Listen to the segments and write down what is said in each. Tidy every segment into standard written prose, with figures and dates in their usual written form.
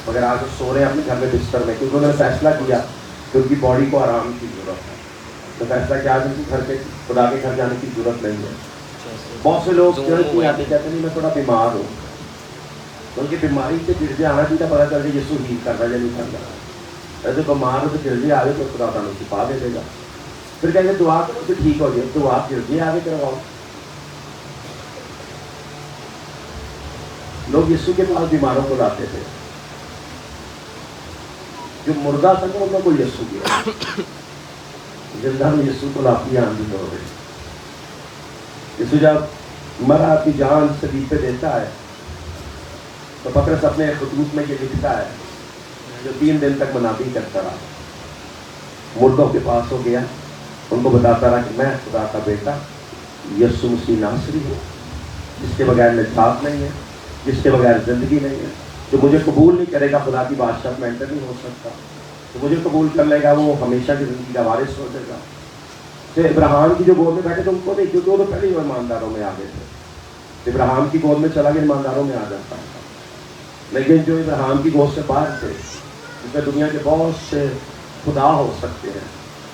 مگر آج وہ سو رہے ہیں اپنے گھر میں بستر میں، کیونکہ انہوں نے فیصلہ کیا کہ ان کی باڈی کو آرام کی ضرورت ہے. تو فیصلہ کیا ان کی گھر کے خدا کے گھر جانے کی ضرورت نہیں ہے. بہت سے لوگ نہیں آتے، کہتے نہیں میں تھوڑا بیمار ہوں، تو ان کی بیماری سے گرجے آنا چاہیے، پتا چل جائے یسوع ہیل کر رہا ہے یا نہیں کر رہا. ایسے بیمار ہو تو گرجے آگے تو خدا تعالیٰ شفا دے دے گا. پھر کہیں گے دعا کرو تو ٹھیک ہو جائے، تو آپ گرجے آگے کرواؤ. لوگ یسوع کے پاس بیماروں کو لاتے تھے، جو مردہ تھا ان کا کوئی یسوع کیا، زندہ میں یسوع کو لاتی آندھی ہو گئی. یسوع جب مرا کی جان صلیب پہ دیتا ہے تو پطرس اپنے خطوط میں یہ لکھتا ہے، جو 3 دن تک منادی کرتا رہا، مردوں کے پاس ہو گیا، ان کو بتاتا رہا کہ میں خدا کا بیٹا یسوع مسیح ناصری ہوں، جس کے بغیر نجات نہیں ہے، جس کے بغیر زندگی نہیں ہے. جو مجھے قبول نہیں کرے گا خدا کی بادشاہ میں انٹر نہیں ہو سکتا. تو مجھے قبول کر لے گا وہ ہمیشہ کی زندگی کا وارث ہو جائے گا. تو ابراہیم کی جو گود میں بیٹھے تھے ان کو نہیں، کیونکہ وہ تو پہلے ہی ایمانداروں میں آ گئے تھے. ابراہیم کی گود میں چلا گیا ایمانداروں میں آ جاتا تھا. لیکن جو ابراہیم کی گود سے باہر تھے، جس میں دنیا کے بہت سے خدا ہو سکتے ہیں،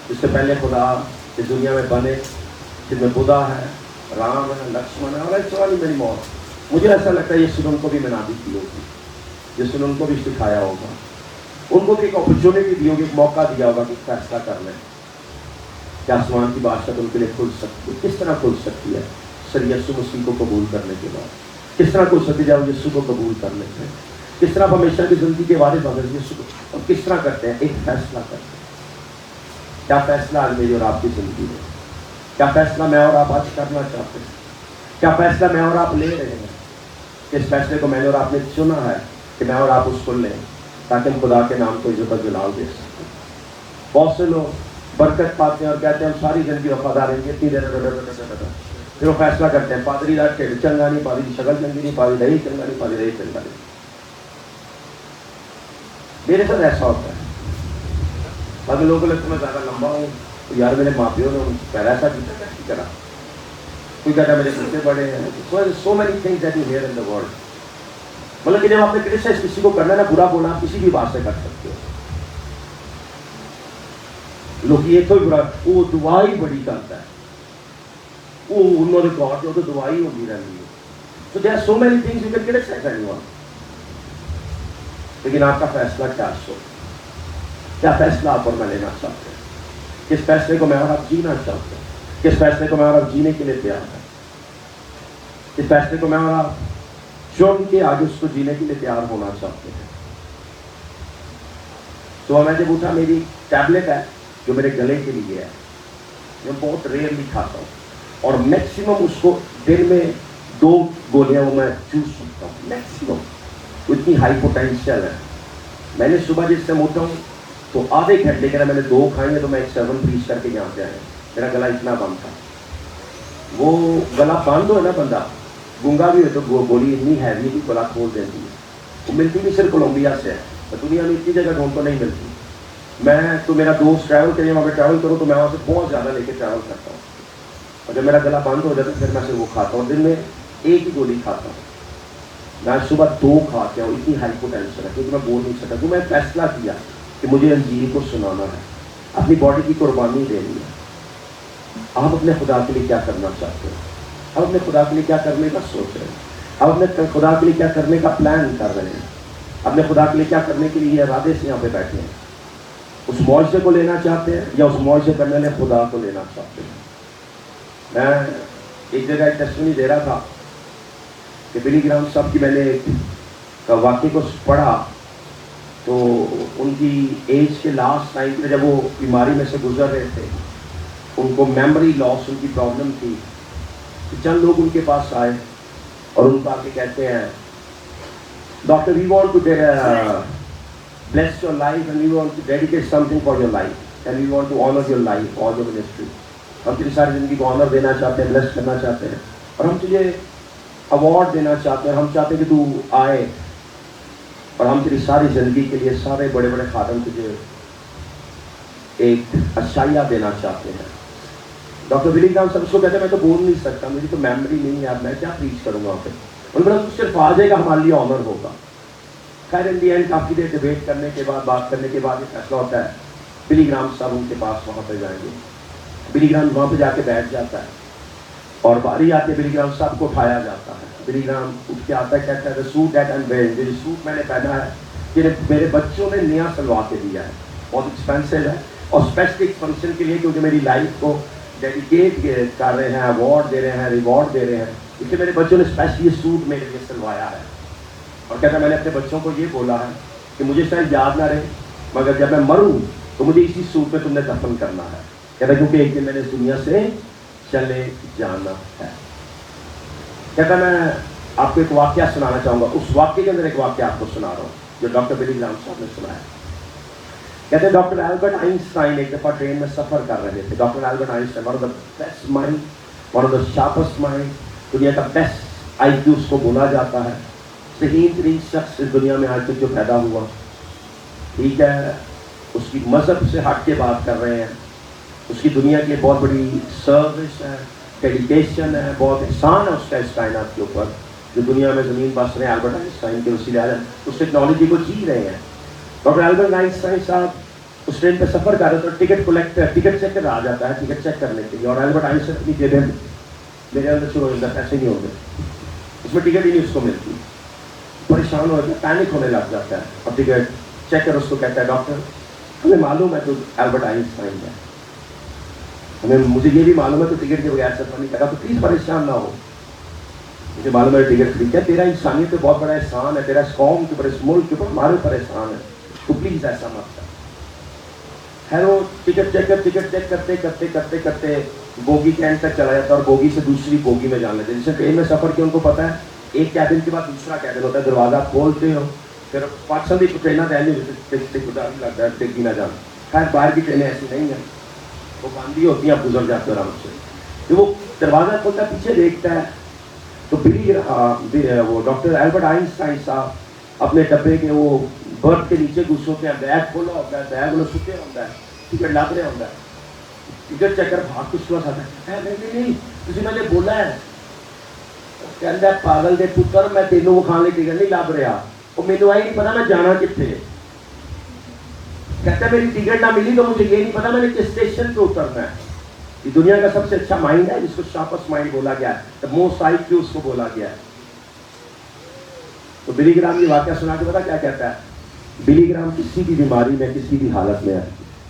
جس سے پہلے خدا اس دنیا میں بنے، جن میں بدھا ہے، رام ہے، لکشمن ہے، اور ایسے والی میری موت. مجھے ایسا لگتا ہے یہ ان کو بھی منادی کی ہوگی، جس نے ان کو بھی سکھایا ہوگا، ان کو بھی ایک اپرچونیٹی دی ہوگی، ایک موقع دیا ہوگا کہ فیصلہ کر لیں کہ آسمان کی بادشاہ ان کے لیے کھل سکتی ہے. کس طرح کھل سکتی ہے؟ سر یسوع مسیح کو قبول کرنے کے بعد. کس طرح کھل سکتی ہے جب یسوع کو قبول کر لیتے ہیں؟ کس طرح ہمیشہ کی زندگی کے وارث بغیر یسوع کو، اور کس طرح کرتے ہیں؟ ایک فیصلہ کرتے ہیں. کیا فیصلہ آج میری اور آپ کی زندگی میں؟ کیا فیصلہ میں اور آپ آج کرنا چاہتے ہیں؟ کیا فیصلہ میں اور آپ لے رہے ہیں؟ اس فیصلے کو میں نے اور آپ نے چنا ہے کہ میں اور آپ اس کو لیں تاکہ ہم خدا کے نام کو عزت و جلال دے سکیں. بہت سے لوگ برکت پاتے ہیں اور کہتے ہیں ہم ساری زندگی وفادار رہیں گے، اتنی دیر پھر وہ فیصلہ کرتے ہیں پادری دا ٹھیک چنگا نہیں، پادری کی شکل چنگی نہیں، پادری رہی چنگا نہیں، پادری رہی چنگا نہیں. میرے ساتھ ایسا ہوتا ہے. باقی لوگوں کو لگتا ہے میں زیادہ لمبا ہوں تو یار میرے ماں پیو نے ان پہلا ایسا کیا کیسی کرا، کوئی کہتا ہے میرے بچے بڑے ہیں. So many things that you here in the world. مطلب کہ جب آپ نے کرٹیسائز کسی کو کرنا ہے نا، برا بولنا کسی بھی بات سے کر سکتے ہو. لوگ یہ کوئی برا، وہ دعائی بڑی کرتا ہے، وہ انہوں نے کہا کہ وہ تو دعائی ہوتی رہتی ہے. So there are so many things you can criticize anyone. لیکن آپ کا فیصلہ کیا سو؟ کیا فیصلہ آپ اور میں لینا چاہتے ہیں؟ کس فیصلے کو میں اور آپ جینا چاہتے ہیں؟ کس فیصلے کو میں اور آپ جینے کے لیے تیار ہیں؟ کس فیصلے کو میں اور آپ چن کے آگے اس کو جینے کے لیے تیار ہونا چاہتے ہیں؟ تو میں جب اٹھا، میری ٹیبلٹ ہے جو میرے گلے کے لیے ہے، میں بہت ریئرلی کھاتا ہوں، اور میکسیمم اس کو دن میں 2 گولیاں وہ میں چوس سکتا ہوں میکسیمم. اتنی ہائی پوٹینشیل ہے. میں نے صبح جس سے اٹھا ہوں تو آدھے گھنٹے کے میں نے 2 کھائیں گے تو میں ایک 7 پیس کر کے یہاں پہ آیا. میرا گلا اتنا بند تھا. وہ گلا بند ہو نا، بندہ گونگا بھی ہو تو گولی اتنی ہیوی کی گلا کھول دیتی ہے. وہ ملتی بھی صرف کولمبیا سے ہے، دنیا میں اتنی جگہ ڈھونڈ کو نہیں ملتی. میں تو میرا دوست ٹریول کے لیے وہاں پہ ٹریول کروں تو میں وہاں سے بہت زیادہ لے کے ٹریول کرتا ہوں، اور جب میرا گلا بند ہو جاتا ہے پھر میں سے وہ کھاتا ہوں. دن میں 1 ہی گولی کھاتا ہوں. میں صبح 2 کھاتے ہوں. اتنی ہائی پوٹینشیل ہے کیونکہ میں بول نہیں سکتا. تو میں فیصلہ کیا کہ مجھے انجیل کو سنانا ہے، اپنی باڈی کی قربانی دینی ہے. آپ اپنے خدا کے لیے کیا کرنا چاہتے ہیں؟ آپ اپنے خدا کے لیے کیا کرنے کا سوچ رہے ہیں؟ آپ اپنے خدا کے لیے کیا کرنے کا پلان کر رہے ہیں؟ اپنے خدا کے لیے کیا کرنے کے لیے ارادے سے یہاں پہ بیٹھے ہیں؟ اس معجزے کو لینا چاہتے ہیں یا اس معجزے کرنے والے خدا کو لینا چاہتے ہیں؟ میں ایک جگہ ایک ٹیسٹمنی دے رہا تھا کہ بلی گرام صاحب کی میں نے ایک واقعے کو پڑھا، تو ان کی ایج کے لاسٹ ٹائم پہ جب وہ بیماری میں سے گزر رہے تھے، ان کو میموری لاس ان کی پرابلم تھی. چند لوگ ان کے پاس آئے اور ان کو آ کے کہتے ہیں doctor we want to bless your life and we want to dedicate something for your life and we want to honor your life, all your ministry. ہم تیری ساری زندگی کو آنر دینا چاہتے ہیں، بلیس کرنا چاہتے ہیں، اور ہم تجھے ایوارڈ دینا چاہتے ہیں. ہم چاہتے ہیں کہ تو آئے اور ہم تیری ساری زندگی کے لیے سارے بڑے بڑے خادم تجھے ایک عشائیہ دینا چاہتے ہیں. ڈاکٹر ولی گرام صاحب اس کو کہتے ہیں میں تو بول نہیں سکتا، میری تو میموری نہیں ہے، میں کیا پریچ کروں گا وہاں پہ. ان کو صرف آ جائے گا ہمارے لیے آنر ہوگا. خیر ان the end coffee there debate کرنے کے بعد، بات کرنے کے بعد یہ فیصلہ ہوتا ہے بلی گرام صاحب ان کے پاس وہاں پہ جائیں گے. بلی گرام وہاں پہ جا کے بیٹھ جاتا ہے اور باری آتی ہے بلی گرام صاحب کو اٹھایا جاتا ہے. بلی گرام اٹھ کے آتا ہے، کہتا ہے سوٹ دیٹ اینڈ ویئر، جو سوٹ میں نے پہنا ہے کہ میرے بچوں نے نیا سلوا کے دیا ہے، بہت ایکسپینسو ہے اور اسپیسیفک فنکشن کے لیے، کیونکہ میری لائف کو ڈیڈیکیٹ کر رہے ہیں، ایوارڈ دے رہے ہیں، ریوارڈ دے رہے ہیں، اس لیے میرے بچوں نے اسپیشلی یہ سوٹ میرے لیے سلوایا ہے. اور کہتا ہے میں نے اپنے بچوں کو یہ بولا ہے کہ مجھے شاید یاد نہ رہے، مگر جب میں مروں تو مجھے اسی سوٹ میں تم نے دفن کرنا ہے. کہتا ہے کیونکہ ایک دن میں نے اس دنیا سے چلے جانا ہے. کہتا ہے میں آپ کو ایک واقعہ سنانا چاہوں گا. اس واقعے کے اندر ایک واقعہ آپ کو سنا رہا ہوں جو ڈاکٹر بلی گرام صاحب نے سنایا. کہتے ہیں ڈاکٹر البرٹ آئنسٹائن ایک دفعہ ٹرین میں سفر کر رہے تھے. Doctor Albert Einstein one of the best mind, one of the sharpest mind, دنیا کا بیسٹ آئی کیو اس کو بولا جاتا ہے، صحیح ترین شخص اس دنیا میں آج تک جو پیدا ہوا. ٹھیک ہے، اس کی مذہب سے ہٹ کے بات کر رہے ہیں، اس کی دنیا کی بہت بڑی سروس ہے، ڈیڈیکیشن ہے، بہت احسان ہے اس کا اس کائنات کے اوپر جو دنیا میں زمین بس رہے ہیں. البرٹ آئنسٹائن کے وسیلے اس ٹیکنالوجی کو جی رہے ہیں. ڈاکٹر البرٹ آئنسٹائن صاحب اس ٹرین پہ سفر کر رہے تھے، ٹکٹ کلیکٹر ٹکٹ چیکر آ جاتا ہے ٹکٹ چیک کرنے کے لیے. اور البرٹ آئنسٹائن اپنی جیب میں میرے اندر شروع ہو جاتا ہے، پیسے نہیں ہوتے، اس میں ٹکٹ ہی نہیں اس کو ملتی. پریشان ہو جاتا ہے، پینک ہونے لگ جاتا ہے. اور ٹکٹ چیکر اس کو کہتا ہے ڈاکٹر ہمیں معلوم ہے تو البرٹ آئنسٹائن ہے، مجھے یہ بھی معلوم ہے تو ٹکٹ کے بغیر سفر نہیں کرتا، تو پلیز پریشان نہ ہو، مجھے معلوم ہے ٹکٹ خرید ہے، تیرا انسانیت پہ بہت بڑا احسان ہے، تیرا اس قوم کے اوپر، اس ملک کے اوپر ہمارے اوپر احسان ہے، تو پلیز ایسا مت کر. خیر وہ ٹکٹ چیک کرتے کرتے کرتے کرتے بوگی کے اینڈ تک چلا جاتا ہے اور بوگی سے دوسری بوگی میں جان لیتے. جیسے ٹرین میں سفر کیا ان کو پتا ہے ایک کیبن کے بعد دوسرا کیبن ہوتا ہے، دروازہ کھولتے ہو پھر پاکستان کی ٹرینیں تو لگتا ہے ٹرین نہ جانا. خیر باہر کی ٹرینیں ایسی نہیں ہیں، وہ باندھی ہوتی ہیں، آپ گزر جاتے ہو آرام سے. جب وہ دروازہ کھولتا ہے پیچھے دیکھتا ہے تو وہ ڈاکٹر البرٹ آئنسٹائن صاحب اپنے ڈبے کے وہ برتھ کے نیچے گھس ہوتے ہیں، بیگ کھولا ہوتا ہے، بیگ انہیں ستے ہوتا ہے، ٹکٹ لگ رہا ہوتا ہے. ٹکٹ چیکر بھاگ کے اس کے پاس آتا ہے، نہیں تجھے میں نے بولا ہے. کہتا ہے پاگل دے پتر میں تینوں وہ کھانے ٹکٹ نہیں لگ رہا، وہ مینو آئی نہیں پتا میں جانا کتنے. کہتا ہے میری ٹکٹ نہ ملی تو مجھے یہ نہیں پتا میں نے کس اسٹیشن پہ اترنا ہے. یہ دنیا کا سب سے اچھا مائنڈ ہے جس کو شارپسٹ مائنڈ بولا گیا ہے، موسٹ آئی کیو اس کو بولا گیا ہے. تو بلی گرام یہ واقعہ سنا کے پتا کیا کہتا ہے؟ بلی گرام کسی بھی بیماری میں کسی بھی حالت میں ہے،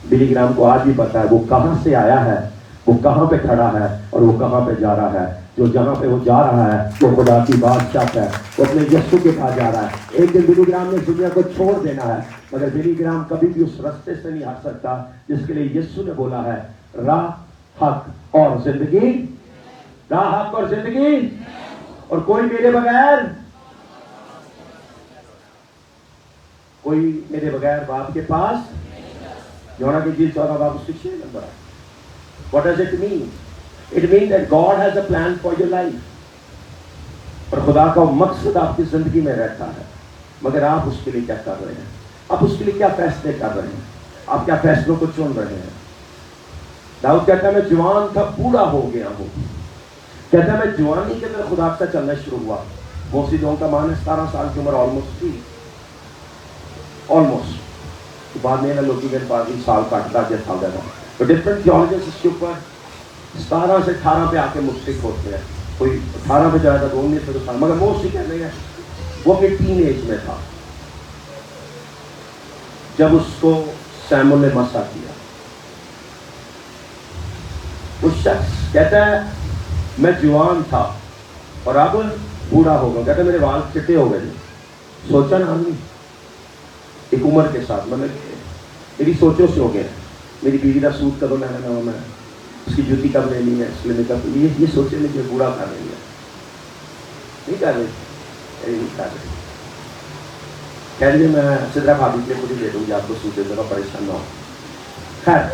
بلی گرام کو آج بھی پتا ہے وہ کہاں سے آیا ہے، وہ کہاں پہ کھڑا ہے اور وہ کہاں پہ جا رہا ہے. جو جہاں پہ وہ جا رہا ہے وہ خدا کی بادشاہ ہے، وہ اپنے یسوع کے پاس جا رہا ہے. ایک دن بلی گرام نے اس دنیا کو چھوڑ دینا ہے، مگر بلی گرام کبھی بھی اس راستے سے نہیں ہٹ سکتا جس کے لیے یسوع نے بولا ہے راہ، حق اور زندگی، راہ، حق اور زندگی، اور کوئی میرے بغیر باپ کے پاس. یوحنا کی انجیل 14 باب اس کے 6 نمبر ہے. What does it mean? It means that God has a plan for your life. اور خدا کا مقصد آپ کی زندگی میں رہتا ہے، مگر آپ اس کے لیے کیا کر رہے ہیں؟ آپ اس کے لیے کیا فیصلے کر رہے ہیں؟ آپ کیا فیصلوں کو چن رہے ہیں؟ داؤد کہتا ہے میں جوان تھا بوڑھا ہو گیا ہوں. کہتا ہے میں جوانی کے اندر خدا سے چلنا شروع ہوا. موسی جون کا مان ہے 17 سال کی عمر آلموسٹ تھی، آلموسٹ. بعد میں لوگوں کے بعد سال کاٹتا جیسا گیا. تو ڈفرنٹ تھیولوجیز اس کے اوپر 17 سے 18 پہ آ کے مشتق ہوتے ہیں. کوئی 18 پہ جاتا تو 19 پہ تو سال، مگر موسی کہہ رہے ہیں وہ اپنی ٹین ایج میں تھا جب اس کو سیمول نے مسا کیا. اس شخص کہتا ہے میں جوان تھا اور اب بوڑھا ہو گیا. کہتا ہے میرے وال چٹے ہو گئے. سوچا نا آدمی ایک عمر کے ساتھ، مطلب میری سوچوں سے ہو گیا میری بیوی کا سوٹ کب لینا ہوا، میں اس کی جوتی کب لینی ہے، اس لیے کب یہ سوچے میں کہ بوڑھا کر رہی ہے. نہیں کر رہے، نہیں کر رہے. کہہ لیے میں سدرا بھابھی کے خود ہی دے دوں گی آپ کو سوٹ دے دوں گا، پریشان نہ ہو. خیر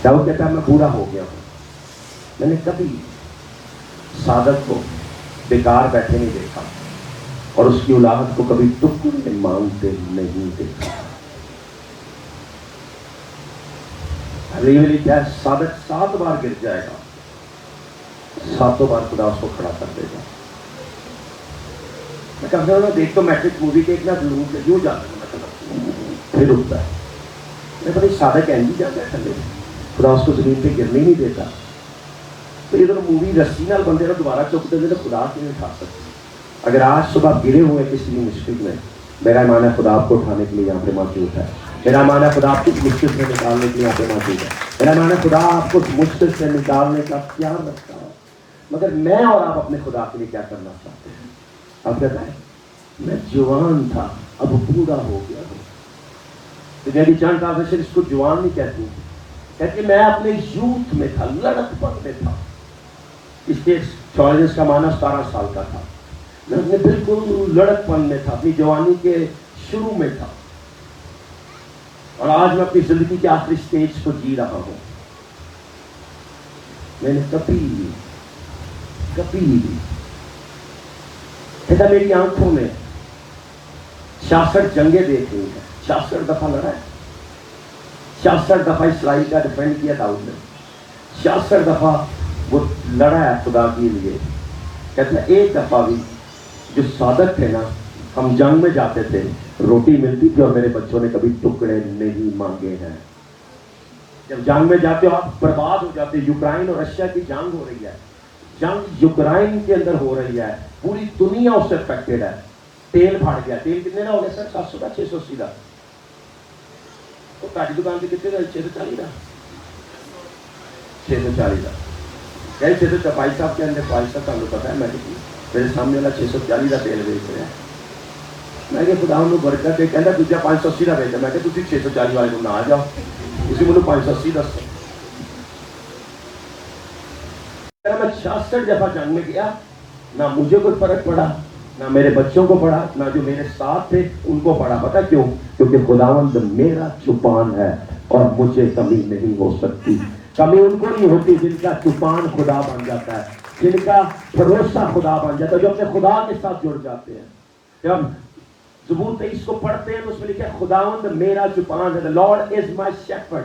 داؤد کہتا ہے میں بوڑھا ہو گیا ہوں. میں نے کبھی صادق کو بیکار بیٹھے نہیں دیکھا اور اس کی اولاد کو کبھی ٹکڑے مانگتے نہیں دیکھا. کیا صادق 7 بار گر جائے گا، 7 بار خدا اس کو کھڑا کر دے گا. میں کم سے کم دیکھ تو میٹرک مووی کے ایک نہ یوں جاتا ہے پھر اٹھتا ہے. میں بڑی سادہ کہنی جاتا ہے تھلے, خدا اس کو زمین پہ گرنے نہیں دیتا. تو یہ تو مووی رسی نال بندے کو دوبارہ چک دے تو خدا کیوں اٹھا سکتے. اگر آج صبح گرے ہوئے کسی بھی مشکل میں, میرا ایمان ہے خدا آپ کو اٹھانے کے لیے یہاں پہ موجود ہے. میرا ایمان ہے خدا آپ کو مشکل سے نکالنے کے لیے یہاں پہ موجود ہے. میرا ایمان ہے خدا آپ کو مشکل سے نکالنے کا خیال رکھتا ہے. مگر میں اور آپ اپنے خدا کے لیے کیا کرنا چاہتے ہیں؟ آپ کہتا ہے میں جوان تھا اب بوڑھا ہو گیا ہوں. تو میری جان ٹرانسلیشن اس کو جوان نہیں کہتی, کہتی میں اپنے یوتھ میں تھا, لڑک پن میں تھا. اس کے کا معنی 17 سال کا تھا. میں اپنے بالکل لڑک پن میں تھا, اپنی جوانی کے شروع میں تھا. اور آج میں اپنی زندگی کے آخری سٹیج کو جی رہا ہوں. میں نے کبھی کہتا میری آنکھوں میں 66 جنگیں دیکھ لی ہیں, 66 دفعہ لڑا ہے, 66 دفعہ اسرائیل کا ڈیفینڈ کیا داؤد نے, 66 دفعہ وہ لڑا ہے خدا کے لیے. کہتا ہے ایک دفعہ بھی جو صادق تھے نا, ہم جنگ میں جاتے تھے, روٹی ملتی تھی اور میرے بچوں نے کبھی ٹکڑے نہیں مانگے ہیں. جب جنگ میں جاتے ہو آپ برباد ہو جاتے. یوکرائن اور رشیا کی جنگ ہو رہی ہے, جنگ یوکرائن کے اندر ہو رہی ہے, پوری دنیا اس سے افیکٹڈ ہے. تیل پھٹ گیا. تیل کتنے کا ہو گیا سر؟ 700 کا 680 کا. تو تاری دکان سے کتنے کا؟ 640 کا. 640 کا. کہیں 600 بھائی صاحب کے اندر, بھائی صاحب تعلق پتا ہے میں میرے سامنے والا 640 کا تیل بیچ رہا ہے. میں کہ خدا ہم برکت ہے, کہنا دوجا 580 کا بیچا. میں کہ تھی 640 والے کو نہ آ جاؤ, اسی مجھے 580 دس. میں 66 دفعہ جنگ میں گیا, نہ مجھے کوئی فرق پڑا, نہ میرے بچوں کو پڑا, نہ جو میرے ساتھ تھے ان کو پڑا. پتا کیوں؟ کیونکہ خداوند میرا چوپان ہے اور مجھے کمی نہیں ہو سکتی. کمی ان کو نہیں ہوتی جن کا چوپان خدا بن جاتا ہے, جن کا بھروسہ خدا بن جاتا ہے, جو اپنے خدا کے ساتھ جڑ جاتے ہیں. جب زبور 23 کو پڑھتے ہیں تو اس میں لکھا ہے خداوند میرا چوپان ہے. The Lord is my shepherd.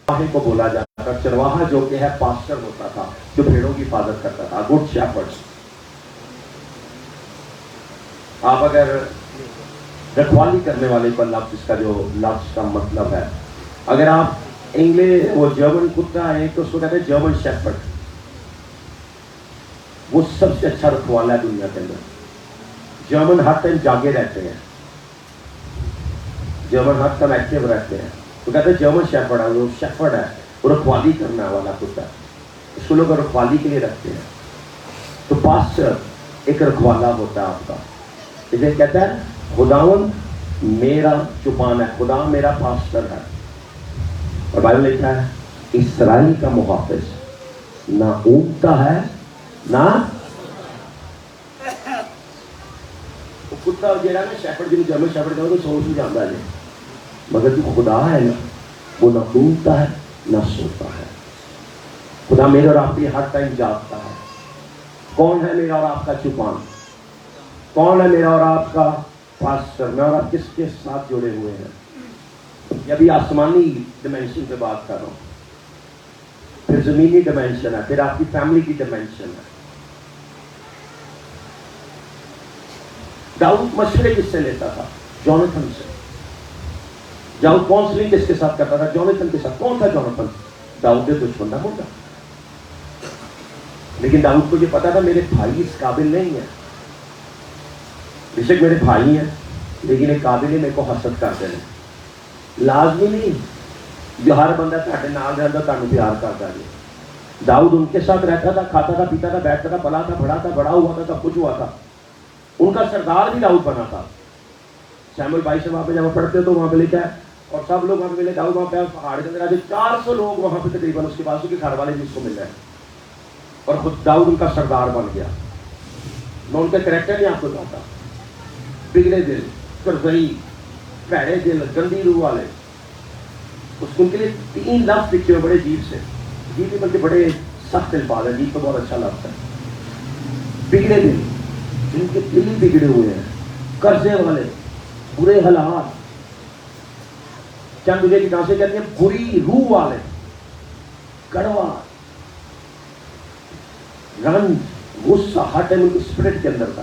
چرواہے کو بولا جاتا تھا. چرواہا جو کہ ہے پاسٹر ہوتا تھا, جو بھیڑوں کی حفاظت کرتا تھا, گڈ شیپرڈ. آپ اگر رکھوالی کرنے والے پر لفظ, اس کا جو لفظ کا مطلب ہے, اگر آپ انگلش وہ جرمن کتا ہے تو اس کو کہتے ہیں جرمن شیپرڈ. وہ سب سے اچھا رکھوالا ہے دنیا کے اندر. جرمن ہر ٹائم جاگے رہتے ہیں, جرمن ہر ٹائم ایکٹیو رہتے ہیں. تو کہتے ہیں جرمن شیپرڈ ہے, وہ شیپرڈ ہے, وہ رکھوالی کرنے والا کتا ہے. اس کو لوگ رکھوالی کے لیے رکھتے ہیں. تو پاسٹر ایک رکھوالا ہوتا ہے آپ کا. اسے کہتا ہے خداوند میرا چوپان ہے, خدا میرا پاسٹر ہے. اور بائبل لکھا ہے اسرائیل کا محافظ نہ اونگتا ہے نہ کتا جیڑا نا شیپرڈ جنوں جرمن شیپرڈ کہو تو سوچ نہیں جاتا ہے, مگر جو خدا ہے نا وہ نہ اونگتا ہے نہ سوتا ہے. خدا میرے اور آپ کے لیے ہر ٹائم جاگتا ہے. کون ہے میرا اور آپ کا چوپان؟ کون ہے میرا اور آپ کا پاسٹر؟ میں اور آپ کس کے ساتھ جڑے ہوئے ہیں؟ یہ ابھی آسمانی ڈیمینشن پہ بات کر رہا ہوں, پھر زمینی ڈیمینشن ہے, پھر آپ کی فیملی کی ڈیمینشن ہے. داؤد مشورے کس سے لیتا تھا؟ جوناتھن سے. داؤد کونسلنگ کس کے ساتھ کرتا تھا؟ جوناتھن کے ساتھ. کون تھا جوناتھن؟ داؤد کے دشمن کا ہوتا. لیکن داؤد کو یہ پتا تھا میرے بھائی اس قابل نہیں ہے. بے شک میرے بھائی ہیں لیکن ایک قابل ہے میرے کو حسد کرتے ہیں. لازمی نہیں جو ہر بندہ تھے نال رہتا تمہیں پیار کرتا ہے. داؤد ان کے ساتھ رہتا تھا, کھاتا تھا, پیتا تھا, بیٹھتا تھا, پلا تھا, بڑا تھا, بڑا ہوا تھا, سب کچھ ہوا تھا. ان کا سردار بھی داؤد بنا تھا. سیموئیل 22 سے وہاں پہ جب آپ پڑھتے ہو تو وہاں پہ لکھا ہے اور سب لوگ وہاں پہ ملے. داؤد وہاں پہ پہاڑ کے اندر آتے, 400 لوگ وہاں پہ تقریباً اس کے پاس کے گھر والے جس کو مل رہے ہیں, اور خود داؤد ان کا سردار بن گیا. میں ان کا کریکٹر نہیں آپ کو بتاتا. بگڑے دل, کرزئی, پیڑے دل, گندی روح والے. اس کو ان کے لیے 3 لفظ لکھے ہوئے بڑے عجیب سے, عجیب بھی بلکہ بڑے سخت الفاظ. عجیب تو بہت اچھا لفظ ہے. بگڑے دل, جن کے دل بگڑے ہوئے ہیں, قرضے والے, برے حالات. چند مجھے کی سے کہتے ہیں بری روح والے, کڑوا, رنج, غصہ ہر ٹائم ان کے اسپرٹ کے اندر تھا.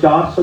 400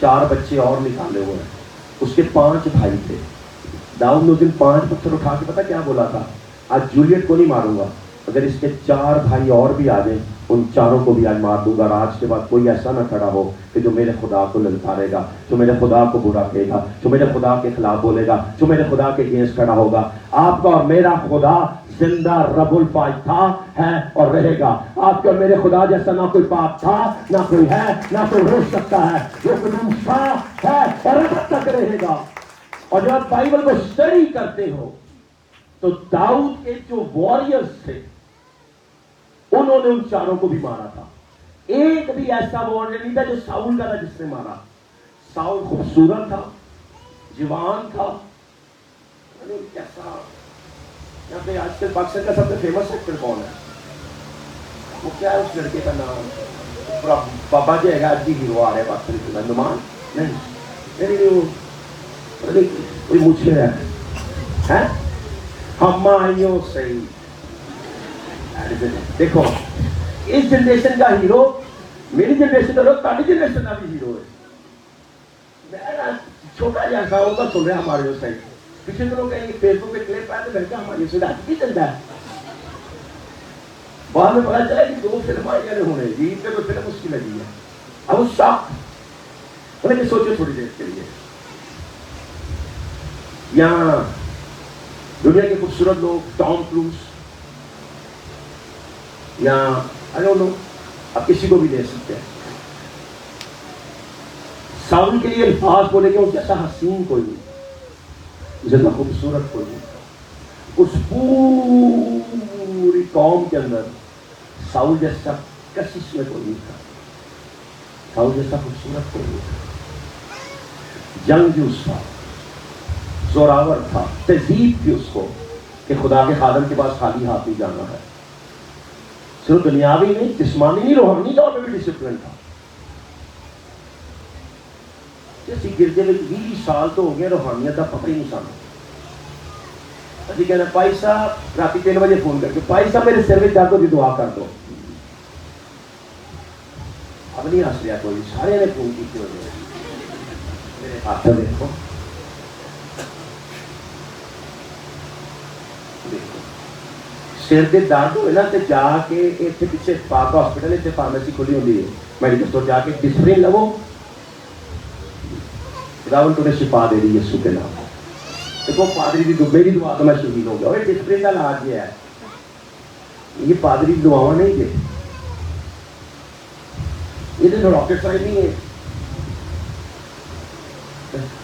4 بچے اور نکالے ہوئے ہیں. اس کے 5 بھائی تھے. داؤد نے اس دن 5 پتھر اٹھا کے پتا کیا بولا تھا؟ آج جولیٹ کو نہیں ماروں گا، اگر اس کے 4 بھائی اور بھی آ جائیں ان چاروں کو بھی آج مار دوں گا. اور آج کے بعد کوئی ایسا نہ کھڑا ہو کہ جو میرے خدا کو للکارے گا، جو میرے خدا کو برا کہے گا، جو میرے خدا کے خلاف بولے گا، جو میرے خدا کے اگینسٹ کھڑا ہوگا. آپ کا اور میرا خدا زندہ رب الفاظ تھا، ہے اور رہے گا. آپ کے اور میرے خدا جیسا نہ کوئی پاپ تھا، نہ کوئی ہے، نہ کوئی ہو سکتا ہے. وہ قدوم شاہ ہے اور اب تک رہے گا. اور جب آپ بائبل کو اسٹڈی کرتے ہو تو داؤد کے جو وارئرز تھے انہوں نے ان چاروں کو بھی مارا تھا. ایک بھی ایسا وارئر نہیں تھا جو ساؤل کا تھا جس نے مارا. ساؤل خوبصورت تھا، جوان تھا. کیسا یہاں پہ آج کل پاکستان کا سب سے فیمس ایکٹر کون ہے؟ وہ کیا ہے اس لڑکے کا نام؟ بابا جی ہے گا آج بھی ہیرو آ رہے پاکستان کے نمان نہیں کوئی مجھے ہے ہمایوں صحیح. دیکھو اس جنریشن کا ہیرو میری جنریشن کا لوگ تاری جنریشن کا بھی ہیرو ہے. میں چھوٹا جیسا ہوگا سن رہے ہمارے جو صحیح پیچھے تو لوگ کہیں گے فیس بک پہ کلپ آئے تو بہت ہماری سے بھی چلتا ہے. بعد میں پتا چلا کہ 2 فلم آئی ہونے جی پہ تو فلم اس کی لگی ہے. اب اس شاک کہ سوچو تھوڑی دیر کے لیے یہاں دنیا کے خوبصورت لوگ ٹام کروز یا I don't know آپ کسی کو بھی لے سکتے ہیں. ساؤل کے لیے الفاظ بولے کہ اس جیسا حسین کوئی نہیں، جیسا خوبصورت کوئی نہیں. اس پوری قوم کے اندر ساؤل جیسا کشش میں کوئی نہیں تھا، ساؤل جیسا خوبصورت کوئی نہیں تھا. جنگجوز تھا، زوراور تھا، تہذیب تھی اس کو کہ خدا کے خادم کے پاس خالی ہاتھ نہیں جانا ہے. صرف دنیاوی نہیں، جسمانی نہیں، روحانی طور پہ بھی ڈسپلن تھا. جیسے گرجے میں 20 سال تو ہو گئے روحانیت کا پتہ ہی نہیں سامنے. جی کہنا پائی صاحب رات 3 بجے فون کر کے پائی صاحب میرے سر میں جا دو جی دعا کر دو. اب نہیں ہنس لیا کوئی، سارے نے فون کی تھی میرے ہاتھ میں دیکھو سر کے درد ہوئے نا تو جا کے اتنے پیچھے پاک ہاسپٹل اتنے فارمیسی کھلی ہوتی ہے میڈیکل اسٹور جا کے ڈسپرین لو. خداوند تمہیں شفا دے دی یسوع کے نام. دیکھو پادری کی میری دعا تو میں شہید ہو گیا. اور ڈسپرین کا علاج یہ ہے، یہ پادری دعاواں نہیں دے، یہ تو راکٹ سائنس نہیں ہے.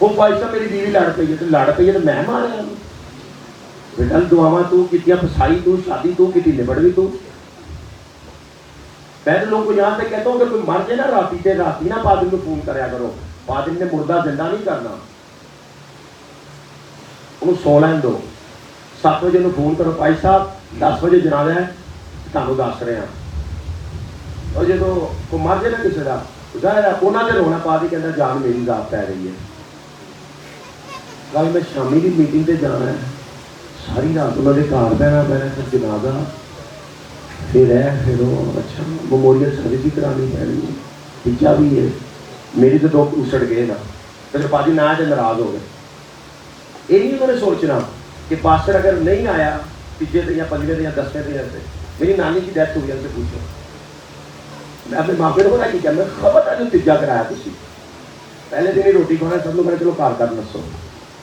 وہ بھائی صاحب میری بیوی لڑ پئی ہے تو لڑ پئی ہے تو میں مارا بیٹا دعاواں تو کتنی پھسائی تو شادی تو کتنی نبڑوی تو. میں تو لوگوں کو یہاں تک کہتا ہوں کہ کوئی مر جائے نا راتی نا پادری کو فون کریا کرو. پادری نے مردہ زندہ نہیں کرنا، انہوں سو لین دو. 7 بجے انہوں فون کرو بھائی صاحب 10 بجے جنازہ ہے تمہیں دس رہے ہیں. اور جب کوئی مر جائے نا کسی کا ظاہر ہے انہوں نے رونا. پادری کہنا جان میری ذات پی رہی ہے. کل میں شامی کی میٹنگ پہ جانا ہے، ساری رات انہوں نے گھر پہنا پھر جنازہ پھر ہے پھر وہ اچھا میموریل سروس بھی کرانی پڑنی ہے. ٹیچا بھی ہے میری تو 2 اسڑ گئے نا پھر پادری نہ آئے تو ناراض ہو گئے. یہ نہیں انہوں نے سوچنا کہ پاسٹر اگر نہیں آیا تیجے دن یا 15 دن یا 10ویں دن سے میری نانی کی ڈیتھ ہوئی ان سے پوچھو. میں اپنے ماں پیو کو نہ کیا میں خبر ہے جو تیجا کرایا تھی پہلے دن ہی روٹی کھانا سب لوگ چلو کار کر نسو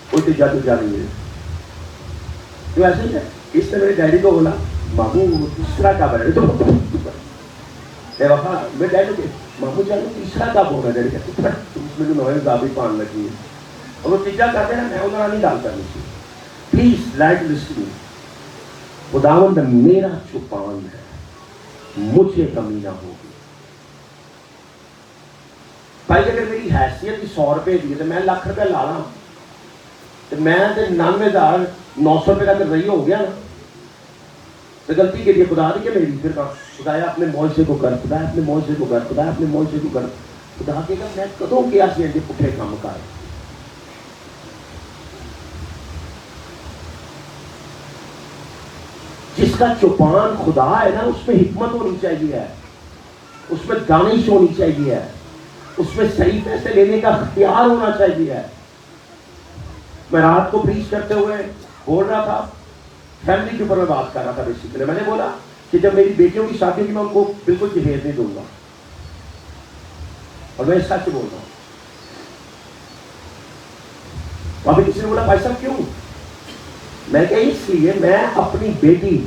کوئی تیجا نہیں ہے. جو ایسے ہی ہے. اس نے میرے ڈیڈی کو بولا مامو تیسرا کب ہے تو میرے ڈیڈی کے مامو جانے تیسرا کب ہونا ڈیڈی کہتے اس میں جو نوئے دابی پان لگی ہے اور وہ تیجا کرتے نا میں انہوں نہیں ڈال کرنی چاہیے. Please light listing. خداوند میرا چوپان ہے مجھے کمی نہ ہوگی. بھائی اگر میری حیثیت 100 روپے دی تو میں لاکھ روپے لا رہا تو میں 99,900 روپے کا رہی ہو گیا نا تو غلطی کے لیے خدا دی کہ میری پھر خدایا اپنے معاشرے کو کر، خدا اپنے معاشرے کو کر، خدا اپنے معاشرے کو کر. خدا کے کہ میں کدوں کیا سی ایسے پٹھے کام کر. جس کا چوپان خدا ہے نا اس میں حکمت ہونی چاہیے ہے، اس میں دانش ہونی چاہیے ہے. اس میں صحیح فیصلے لینے کا اختیار ہونا چاہیے. میں رات کو پریچ کرتے ہوئے بول رہا تھا، فیملی کے اوپر میں بات کر رہا تھا. بیسیکلی میں نے بولا کہ جب میری بیٹیوں کی شادی ہوگی میں ان کو بالکل جہیز نہیں دوں گا، اور میں سچ بول رہا ہوں. وہاں پہ کسی نے بولا بھائی صاحب کیوں؟ میں کہ اس لیے میں اپنی بیٹی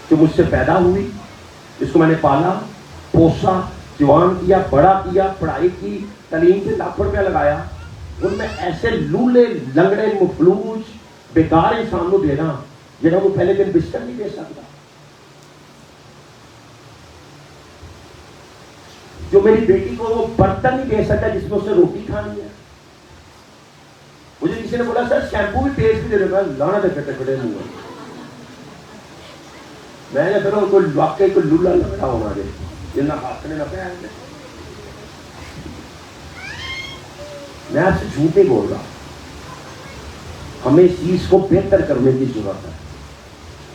جو مجھ سے پیدا ہوئی، جس کو میں نے پالا پوسا جوان کیا بڑا کیا پڑھائی کی تعلیم پہ لاکھوں روپیہ لگایا، ان میں ایسے لولے لنگڑے مفلوج بیکار انسان کو دینا جنہوں کو پہلے دن بستر نہیں دے سکتا. جو میری بیٹی کو وہ برتن نہیں دے سکتا جس میں اسے روٹی کھانی ہے. مجھے کسی نے بولا سر شیمپو بھی پیسٹ بھی دے دے. لانا دے کٹے کٹے منہ میں نے پھر کوئی واقعی کوئی لولا لگڑا ہونا دے جنہ ہاتھ نے نہ پہن دے. میں آپ سے جھوٹ نہیں بول رہا. ہمیں اس چیز کو بہتر کرنے کی ضرورت ہے.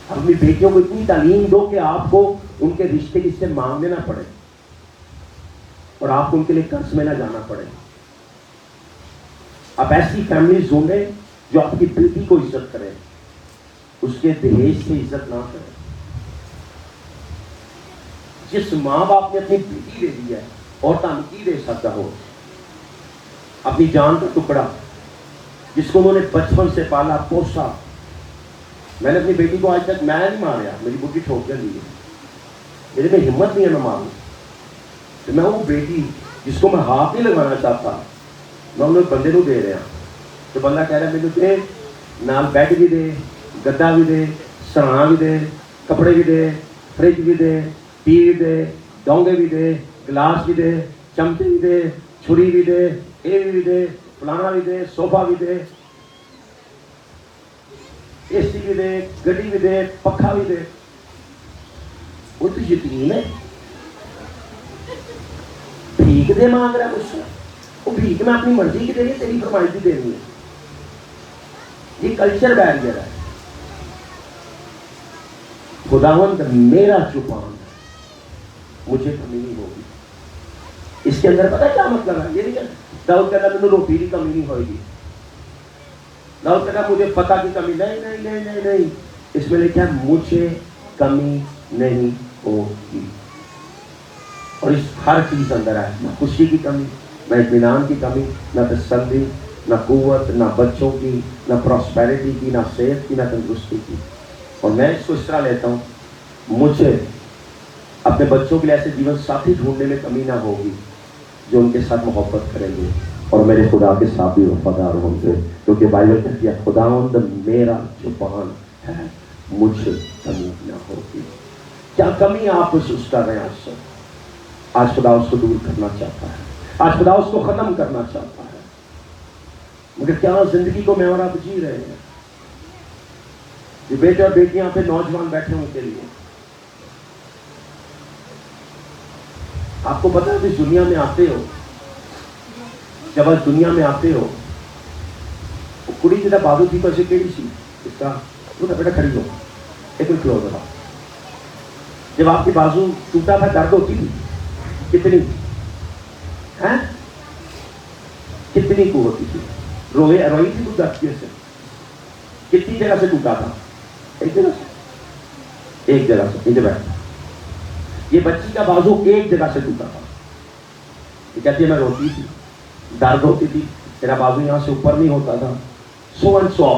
اپنی بیٹیوں کو اتنی تعلیم دو کہ آپ کو ان کے رشتے کس سے مانگنے نہ پڑے اور آپ کو ان کے لیے قرض میں نہ جانا پڑے. آپ ایسی فیملی ڈھونڈیں جو آپ کی بیٹی کو عزت کرے، اس کے دہیج سے عزت نہ کرے. جس ماں باپ نے اپنی بیٹی دے دی ہے اور تم کی دے سکتا ہو، اپنی جان کا ٹکڑا جس کو انہوں نے بچپن سے پالا پوسا. میں نے اپنی بیٹی کو آج تک میں نہیں ماریا، میری بڈی ٹھوک کر دی ہے، میرے میں ہمت نہیں ہے میں ماروں. تو میں وہ بیٹی جس کو میں ہاتھ نہیں لگانا چاہتا میں انہیں بندے کو دے رہا. تو بندہ کہہ رہا ہے میرے دے نال بیڈ بھی دے، گدا بھی دے، سرانا بھی دے، کپڑے بھی دے، فریج بھی دے، ٹی وی دے، ڈونگے بھی دے، گلاس بھی دے، چمچے بھی دے، چھری بھی دے، اے بھی دے، فلانا بھی دے، صوفہ بھی دے، اے سی بھی دے، گڈی بھی دے، پکھا بھی دے. وہ تو یتیم ہے، بھیک دے مانگ رہا ہے مجھ سے. وہ بھیک میں اپنی مرضی کی دینی ہے، تیری فرمائش بھی دینی ہے. یہ کلچر بیریئر ہے. خداوند میرا چوپان ہے، مجھے کمی نہیں ہوگی. اس کے اندر پتہ کیا مطلب ہے؟ یہ نہیں کہ داؤد کہتا مجھے روٹی کی کمی نہیں ہوئے گی، داؤد کہتا مجھے پتہ کی کمی نہیں نہیں نہیں نہیں نہیں. اس میں لکھا ہے مجھے کمی نہیں ہوگی. اور اس ہر چیز اندر ہے، نہ خوشی کی کمی، نہ اطمینان کی کمی، نہ تسلی، نہ قوت، نہ بچوں کی، نہ پراسپیرٹی کی، نہ صحت کی، نہ تندرستی کی. اور میں اس کو اس طرح لیتا ہوں، مجھے اپنے بچوں کے لیے ایسے جیون ساتھی ڈھونڈنے میں کمی نہ ہوگی جو ان کے ساتھ محبت کریں گے اور میرے خدا کے ساتھ بھی وفادار ہوں گے. کیونکہ بائبل کہتی ہے خداوند میرا چوپان ہے، مجھے کمی نہ ہوگی. کیا کمی آپ محسوس کر رہے ہیں آج سے؟ آج خدا اس کو دور کرنا چاہتا ہے، آج خدا اس کو ختم کرنا چاہتا ہے. مگر کیا زندگی کو میں اور آپ جی رہے ہیں؟ یہ بیٹے اور بیٹیاں پہ نوجوان بیٹھے ان کے لیے آپ کو پتا ہے کہ دنیا میں آتے ہو، جب آج دنیا میں آتے ہو کڑی جیسا بازو تھی تو ایسے کیڑی سی اس کا تو بیٹا کھڑی ہو ایک منٹ کلوز رہا. جب آپ کی بازو ٹوٹا تھا درد ہوتی تھی کتنی ہے، کتنی کو ہوتی تھی، روئی تھی تو درد سے کتنی جگہ سے ٹوٹا تھا؟ ایک جگہ سے، ایک جگہ سے. ادھر بیٹھ، یہ بچی کا بازو ایک جگہ سے ٹوٹا تھا. یہ کہتی ہے میں روتی تھی، درد ہوتی تھی، میرا بازو یہاں سے اوپر نہیں ہوتا تھا، سو اینڈ سو.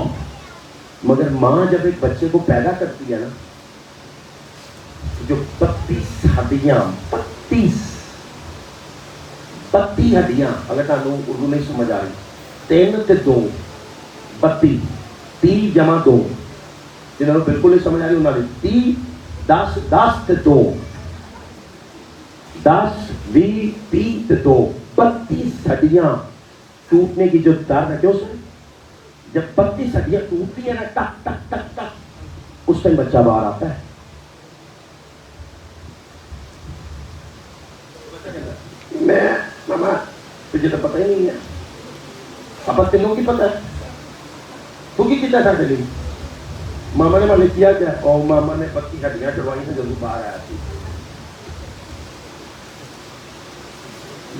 مگر ماں جب ایک بچے کو پیدا کرتی ہے نا، جو 32 ہڈیاں، 32 ہڈیاں، اگر تمہیں اردو نہیں سمجھ آ رہی، 3 تے 2 32 30 جمع 2 جنہوں نے بالکل نہیں سمجھ آ رہی انہوں نے 30 10 10 تے 2 10 20 30 تے 2 32 ہڈیاں ٹوٹنے کی جو درد ہے. کیوں سر؟ جب 32 ہڈیاں ٹوٹتی ہیں نا ٹک ٹک ٹک ٹک، اس ٹائم بچہ باہر آتا ہے. میں ماما تجھے تو پتہ ہی نہیں ہے، اب تینوں کی پتہ ہے تو کی کتنا تھا چلی ماما نے میں نے کیا کیا؟ اور ماما نے 32 ہڈیاں چھڑوائی ہیں جو باہر آیا تھی.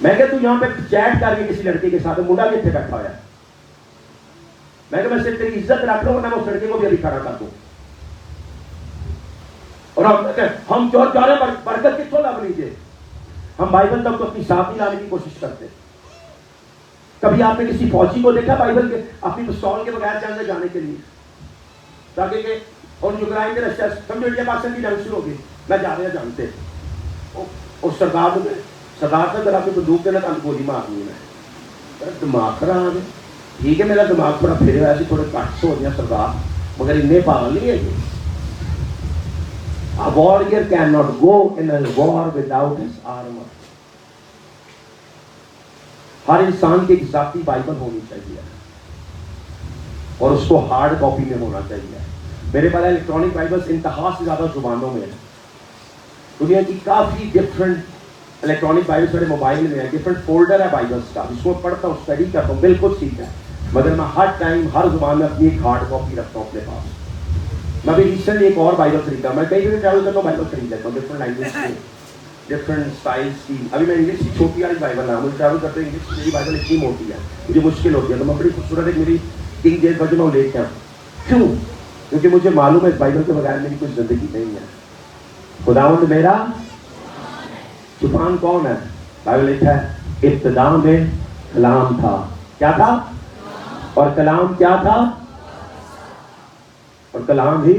میں کہ تو یہاں پہ چیٹ کر کے کسی لڑکی کے ساتھ منڈا بھی اتنے بیٹھا ہوا ہے، میں کہ میں صرف تیری عزت رکھ لوں ورنہ میں اس لڑکے کو بھی ابھی کھڑا کر دوں. اور ہم جو چاہ رہے ہیں برکت کتوں لگ لیجیے. ہم بائبل تک تو اپنی ساتھ ہی لانے کی کوشش کرتے. کبھی آپ نے کسی فوجی کو دیکھا بائبل کے اپنی پستول کے بغیر جنگ میں جانے کے لیے؟ تاکہ کہ اور یوکرائن میں رشیا سمجھو انڈیا پاکستان کی جنگ شروع ہوگی، میں جا رہا جانتے اور سردار سے اگر آپ نے بندوق دینا تو گولی مارنی ہے. دماغ خراب ہے. ٹھیک ہے میرا دماغ تھوڑا پھرے ہوا ایسے تھوڑے کٹ سے ہو گیا سردار، مگر انہیں پاگل نہیں ہے یہ. A warrior cannot go in a war without his armor. ہر انسان کی ایک ذاتی بائبل ہونی چاہیے اور اس کو ہارڈ کاپی میں ہونا چاہیے. میرے پاس الیکٹرانک بائبلس انتہا سے زیادہ زبانوں میں ہیں. دنیا کی کافی ڈفرینٹ الیکٹرانک بائبلس میرے موبائل میں ہے، ڈفرینٹ فولڈر ہے بائبلس کا، جس کو پڑھتا ہوں اسٹڈی کرتا ہوں، بالکل ٹھیک ہے. مگر میں ہر ٹائم ہر زبان میں اپنی ایک ہارڈ کاپی رکھتا ہوں اپنے پاس. میں بھی ریسنٹلی ایک اور بائبل خریدا. میں کئی جگہ ٹریول کرتا ہوں بائبل خرید لیتا ہوں ڈفرنٹ لینگویج کی، ڈفرنٹ اسٹائلس کی. ابھی میں انگلش کی چھوٹی والی بائبل ہے، مجھے ٹریول کرتے انگلش کی میری بائبل اتنی موٹی ہے مجھے مشکل ہوتی ہے، تو میں بڑی خوبصورت ایک میری کنگ جیمز ورژن میں لے کے آؤں. کیوں؟ کیونکہ مجھے معلوم ہے اس بائبل کے بغیر میری کوئی زندگی نہیں ہے. خداوند میرا چوپان کون ہے؟ بائبل لکھا ہے ابتدا میں کلام تھا. کیا تھا؟ اور کلام کیا تھا؟ اور کلام ہی.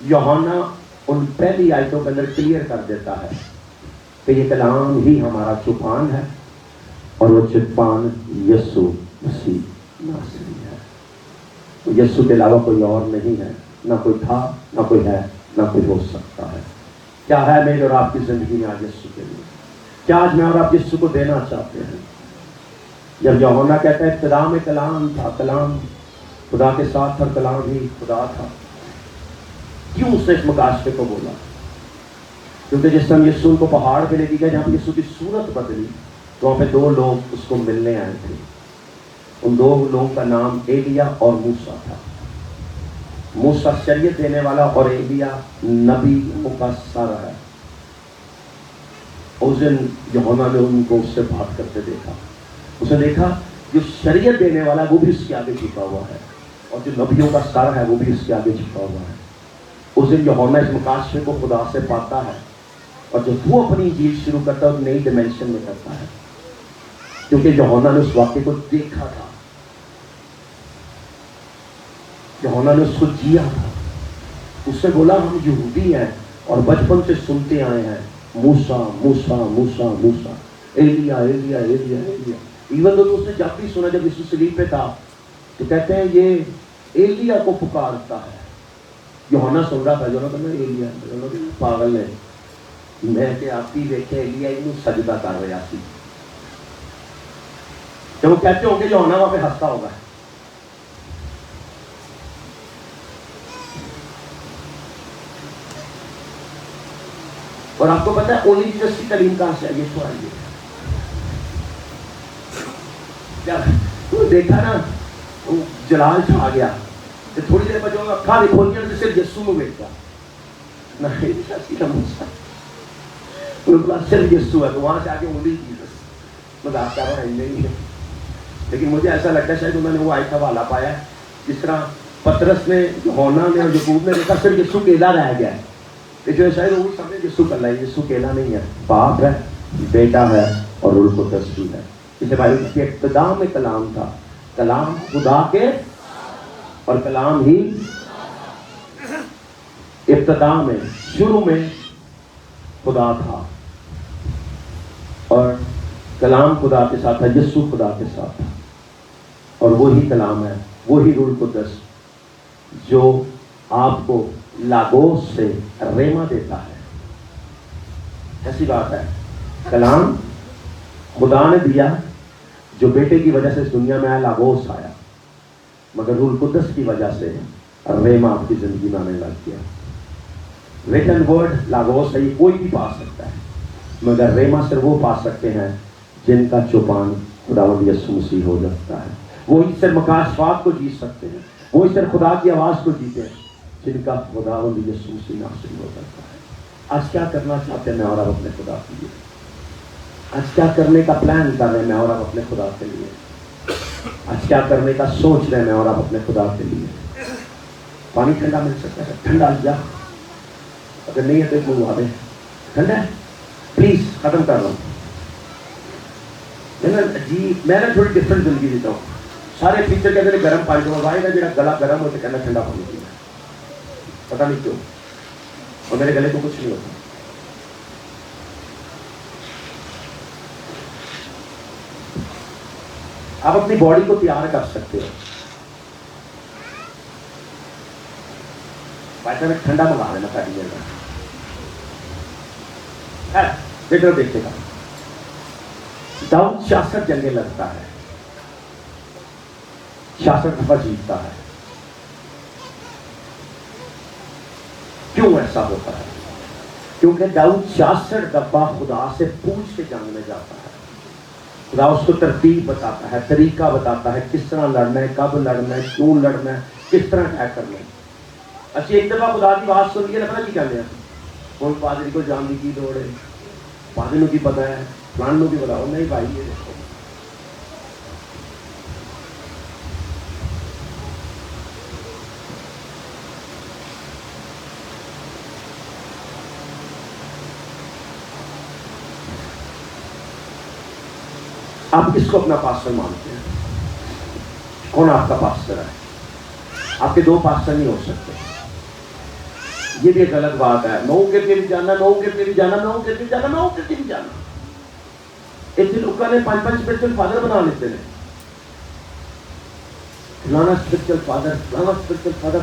یوحنا ان پہلی آیتوں کے اندر کلیئر کر دیتا ہے کہ یہ کلام ہی ہمارا چوپان ہے اور وہ چوپان یسوع مسیح ناصری ہے. یسوع کے علاوہ کوئی اور نہیں ہے، نہ کوئی تھا، نہ کوئی ہے، نہ کوئی ہو سکتا ہے. کیا ہے میرے اور آپ کی زندگی میں آج یسوع کے لیے؟ کیا آج میں اور آپ یسوع کو دینا چاہتے ہیں؟ جب یوحنا کہتا ہے ابتدا میں کلام تھا، کلام خدا کے ساتھ تھا، کلام ہی خدا تھا، کیوں اس نے اس مکاشفے کو بولا؟ کیونکہ جس طرح یسوع ان کو پہاڑ پہ لے کے گیا جہاں پہ یسوع کی صورت بدلی تو وہاں پہ دو لوگ اس کو ملنے آئے تھے. ان دو لوگوں کا نام ایلیا اور موسیٰ تھا. موسیٰ شریعت دینے والا اور ایلیا نبیوں کا سر ہے. اس دن یوحنا نے ان کو اس سے بات کرتے دیکھا. اس نے دیکھا جو شریعت دینے والا وہ بھی اس کے آگے جھکا ہوا ہے اور جو نبیوں کا سر ہے وہ بھی اس کے آگے جھکا ہوا ہے. اس دن یوحنا اس مکاشفے کو خدا سے پاتا ہے اور جب وہ اپنی انجیل شروع کرتا ہے اور نئی ڈائمینشن میں کرتا ہے، کیونکہ یوحنا نے اس واقعے کو دیکھا تھا، یوحنا نے اس کو جیا تھا. اس سے بولا ہم یہودی ہیں اور بچپن سے سنتے آئے ہیں موسیٰ موسیٰ موسیٰ موسیٰ، ایلیا ایلیا ایلیا ایلیا. ایون تو اس نے جب بھی سنا جب یسوع صلیب پہ تھا تو کہتے ہیں یہ ایلیا کو پکارتا ہے. یوحنا سن رہا تھا، یوحنا کہتا ہے ایلیا پاگل ہے. میں کہ آپ ہی دیکھے ایلیا انہوں سجدہ کر رہا سی. جب وہ کہتے ہوں گے یوحنا وہاں پہ ہنستا ہوگا. اور آپ کو پتا ہے اونلی جیسس کی تعلیم کہاں سے آئی ہے؟ تو آئیے تو دیکھا نا جلال چھا گیا کہ تھوڑی دیر بعد جو اکھا دیکھو گیا تو صرف یسوع میں بیٹھا نہ صرف یسوع ہے. تو وہاں سے آگے اونلی جیسس مذاق کر رہا ہے نہیں ہے. لیکن مجھے ایسا لگتا ہے شاید انہوں نے وہ آیت کا حوالہ پایا ہے جس طرح پطرس نے یوحنا نے اور یعقوب نے دیکھا صرف یسوع اکیلا رہ گیا ہے. جو شاید وہ سمجھے یسوع کر رہا ہے. یسوع اکیلا نہیں ہے، باپ ہے، بیٹا ہے اور روح القدس بھی ہے. اسے بھائی اس کی ابتدا میں کلام تھا، کلام خدا کے اور کلام ہی ابتدا میں شروع میں خدا تھا اور کلام خدا کے ساتھ تھا، یسوع خدا کے ساتھ تھا اور وہی کلام ہے، وہی روح القدس جو آپ کو لاگوس سے ریما دیتا ہے. ایسی بات ہے کلام خدا نے دیا جو بیٹے کی وجہ سے اس دنیا میں آیا، لاگوس آیا، مگر روح القدس کی وجہ سے ریما آپ کی زندگی میں آنے لگ گیا. ریٹن ورڈ لاگوس ہے، یہ کوئی بھی پا سکتا ہے، مگر ریما صرف وہ پا سکتے ہیں جن کا چوپان خداوند یسوع مسیح ہو جاتا ہے. وہی صرف مکاشفات کو جیت سکتے ہیں، وہی صرف خدا کی آواز کو جیتے ہیں جن کا خداوند یسوع مسیح ناصری ہو جاتا ہے. آج کیا کرنا چاہتے ہیں میں اور آپ اپنے خدا کے لیے؟ آج کیا کرنے کا پلان کر رہے ہیں میں اور آپ اپنے خدا کے لیے؟ آج کیا کرنے کا سوچ رہے ہیں میں اور آپ اپنے خدا کے لیے؟ پانی ٹھنڈا مل سکتا ہے؟ ٹھنڈا لیا، اگر نہیں ہے تو ایک منگوا دیں. ٹھنڈا ہے پلیز، ختم کر رہا ہوں. جی میں نے تھوڑی ڈفرنٹ زندگی دیتا ہوں. سارے ٹیچر کہتے ہیں گرم پانی کو آئے گا جا گلا گرم ہو تو کہنا ٹھنڈا پانی پینا. پتہ نہیں کیوں، اور میرے گلے کو کچھ نہیں ہوتا. آپ اپنی باڈی کو تیار کر سکتے ہو. بھائی میں ٹھنڈا منگا لینا پہلی جگہ بیٹر دیکھے گا. داؤد 66 جنگیں لڑتا ہے، 66 دفعہ جیتتا ہے. کیوں ایسا ہوتا ہے؟ کیونکہ داؤد 66 دفعہ خدا سے پوچھ کے جنگ میں جاتا ہے. خدا اس کو ترتیب بتاتا ہے، طریقہ بتاتا ہے، کس طرح لڑنا ہے، کب لڑنا ہے، کیوں لڑنا ہے، کس طرح اٹیک کرنا ہے. اچھا ایک دفعہ خدا کی بات سن کے پتا کی کہتے ہیں کوئی پادری کو جان کی دوڑ ہے، پادری نو کی پتا ہے، فلان نو کی پتا ہو نہیں بھائی. یہ دیکھو آپ کس کو اپنا پاسٹر مانتے ہیں؟ کون آپ کا پاسٹر ہے؟ آپ کے دو پاسٹر نہیں ہو سکتے. یہ بھی ایک غلط بات ہے. نو کے بھی جانا، نو کے بھی جانا، نو کے بھی جانا، نو کے بھی جانا. ایک دن لوگوں نے 5 اسپرچل فادر بنا لیتے ہیں. فلانا اسپرچل فادر، فلانا اسپرچل فادر.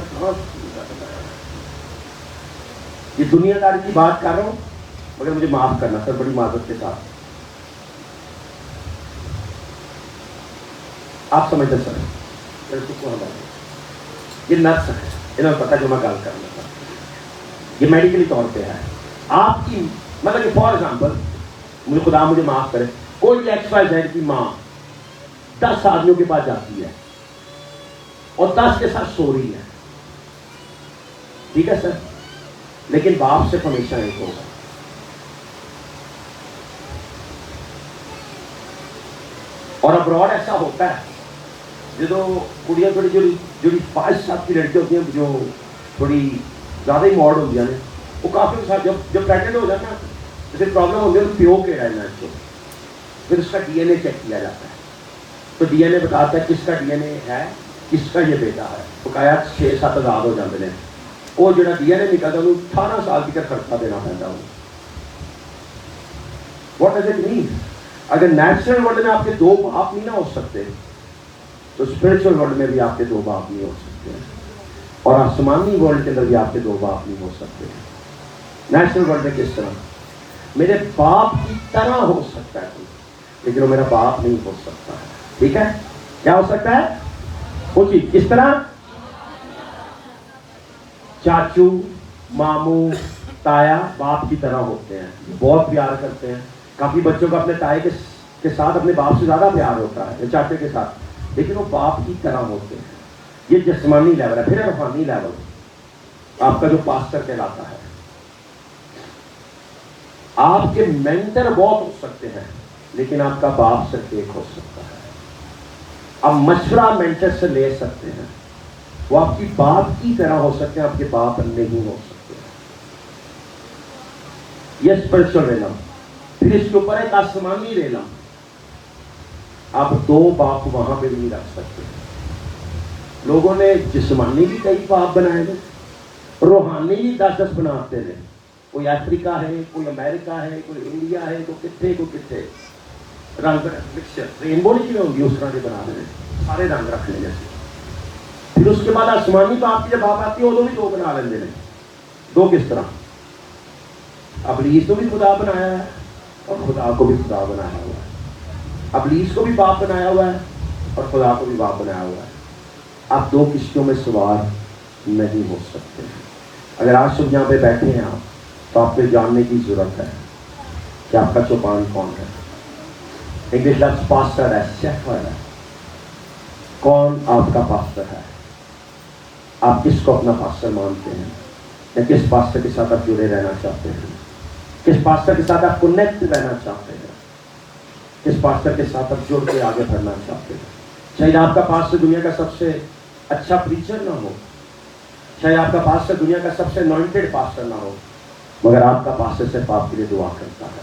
یہ دنیا داری کی بات کر رہا ہوں مگر مجھے معاف کرنا سر بڑی معذرت کے ساتھ. آپ سمجھتے سر یہ نرس ہے، انہیں پتا جو میں گل کرنا تھا. یہ میڈیکلی طور پہ ہے. آپ کی مطلب کہ فار ایگزامپل مجھے خدا مجھے معاف کرے، کوئی ایکس وائی زیڈ کی ماں 10 آدمیوں کے پاس جاتی ہے اور 10 کے ساتھ سو رہی ہے، ٹھیک ہے سر، لیکن باپ صرف ہمیشہ ایک ہوگا. اور ابراڈ ایسا ہوتا ہے جو کڑیاں تھوڑی جو 5-7 کی لڑکیاں ہوتی ہیں جو تھوڑی زیادہ ہی ماڈ ہوتی ہیں وہ کافی ساتھ جب پریگننٹ ہو جاتا ہے جیسے پرابلم ہوتی ہے تو پیو کے رہنا اس کو، پھر اس کا ڈی این اے چیک کیا جاتا ہے. تو ڈی این اے بتاتا ہے کس کا ڈی این اے ہے، کس کا یہ بیٹا ہے. بقایا 6-7 آزاد ہو جاتے ہیں. وہ جڑا ڈی این اے نکلتا ہے 18 سال کی خرچہ دینا پڑتا ہے. What does it mean? اگر نیچرل ورلڈ میں آپ کے 2 باپ نہیں نہ ہو سکتے تو اسپرچل ورلڈ میں بھی آپ کے 2 باپ نہیں ہو سکتے ہیں، اور آسمانی ورلڈ کے اندر بھی آپ کے 2 باپ نہیں ہو سکتے. نیچرل ورلڈ میں کس طرح میرے باپ کی طرح ہو سکتا ہے لیکن وہ میرا باپ نہیں ہو سکتا ہے. ٹھیک ہے، کیا ہو سکتا ہے؟ وہ چیز کس طرح چاچو، ماموں، تایا باپ کی طرح ہوتے ہیں، بہت پیار کرتے ہیں. کافی بچوں کا اپنے تائے کے ساتھ اپنے باپ سے زیادہ پیار ہوتا ہے یا چاچے کے ساتھ، لیکن وہ باپ کی طرح ہوتے ہیں. یہ جسمانی لیول ہے. پھر روحانی لیول آپ کا جو پاسٹر کہلاتا ہے. آپ کے مینٹر بہت ہو سکتے ہیں لیکن آپ کا باپ صرف ایک ہو سکتا ہے. آپ مشورہ مینٹر سے لے سکتے ہیں، وہ آپ کی باپ کی طرح ہو سکتے ہیں، آپ کے باپ نہیں ہو سکتے. یہ اسپرچل ریلم. پھر اس کے اوپر ایک آسمانی ریلم. آپ 2 باپ وہاں پہ بھی نہیں رکھ سکتے. لوگوں نے جسمانی بھی کئی باپ بنائے ہیں، روحانی بھی 10-10 بناتے ہیں. کوئی افریقہ ہے، کوئی امریکہ ہے، کوئی انڈیا ہے، کوئی کتنے رنگ مکسچر رینبو نہیں ہوگی اس طرح کے بنا رہے ہیں، سارے رنگ رکھ لیں جیسے. پھر اس کے بعد آسمانی باپ کی جب باپ آتی ہے وہ بھی 2 بنا لیتے ہیں. 2 کس طرح؟ ابلیس کو بھی خدا بنایا ہے اور خدا کو بھی خدا بنایا ہوا ہے. ابلیس کو بھی باپ بنایا ہوا ہے اور خدا کو بھی باپ بنایا ہوا ہے. آپ 2 کشتیوں میں سوار نہیں ہو سکتے. اگر آج صبح یہاں پہ بیٹھے ہیں آپ تو آپ کو جاننے کی ضرورت ہے کہ آپ کا چوپان کون ہے. انگلش لفظ پاسٹر ہے، شیفرڈ ہے. کون آپ کا پاسٹر ہے؟ آپ کس کو اپنا پاسٹر مانتے ہیں یا کس پاسٹر کے ساتھ آپ جڑے رہنا چاہتے ہیں؟ کس پاسٹر کے ساتھ آپ کنیکٹ رہنا چاہتے ہیں؟ کس پاسٹر کے ساتھ آپ جڑ کے آگے بڑھنا چاہتے ہیں؟ شاید آپ کا پاسٹر دنیا کا سب سے اچھا پریچر نہ ہو، شاید آپ کا پاسٹر دنیا کا سب سے انوائنٹڈ پاسٹر نہ ہو، مگر آپ کا پاسٹر صرف آپ کے لیے دعا کرتا ہے،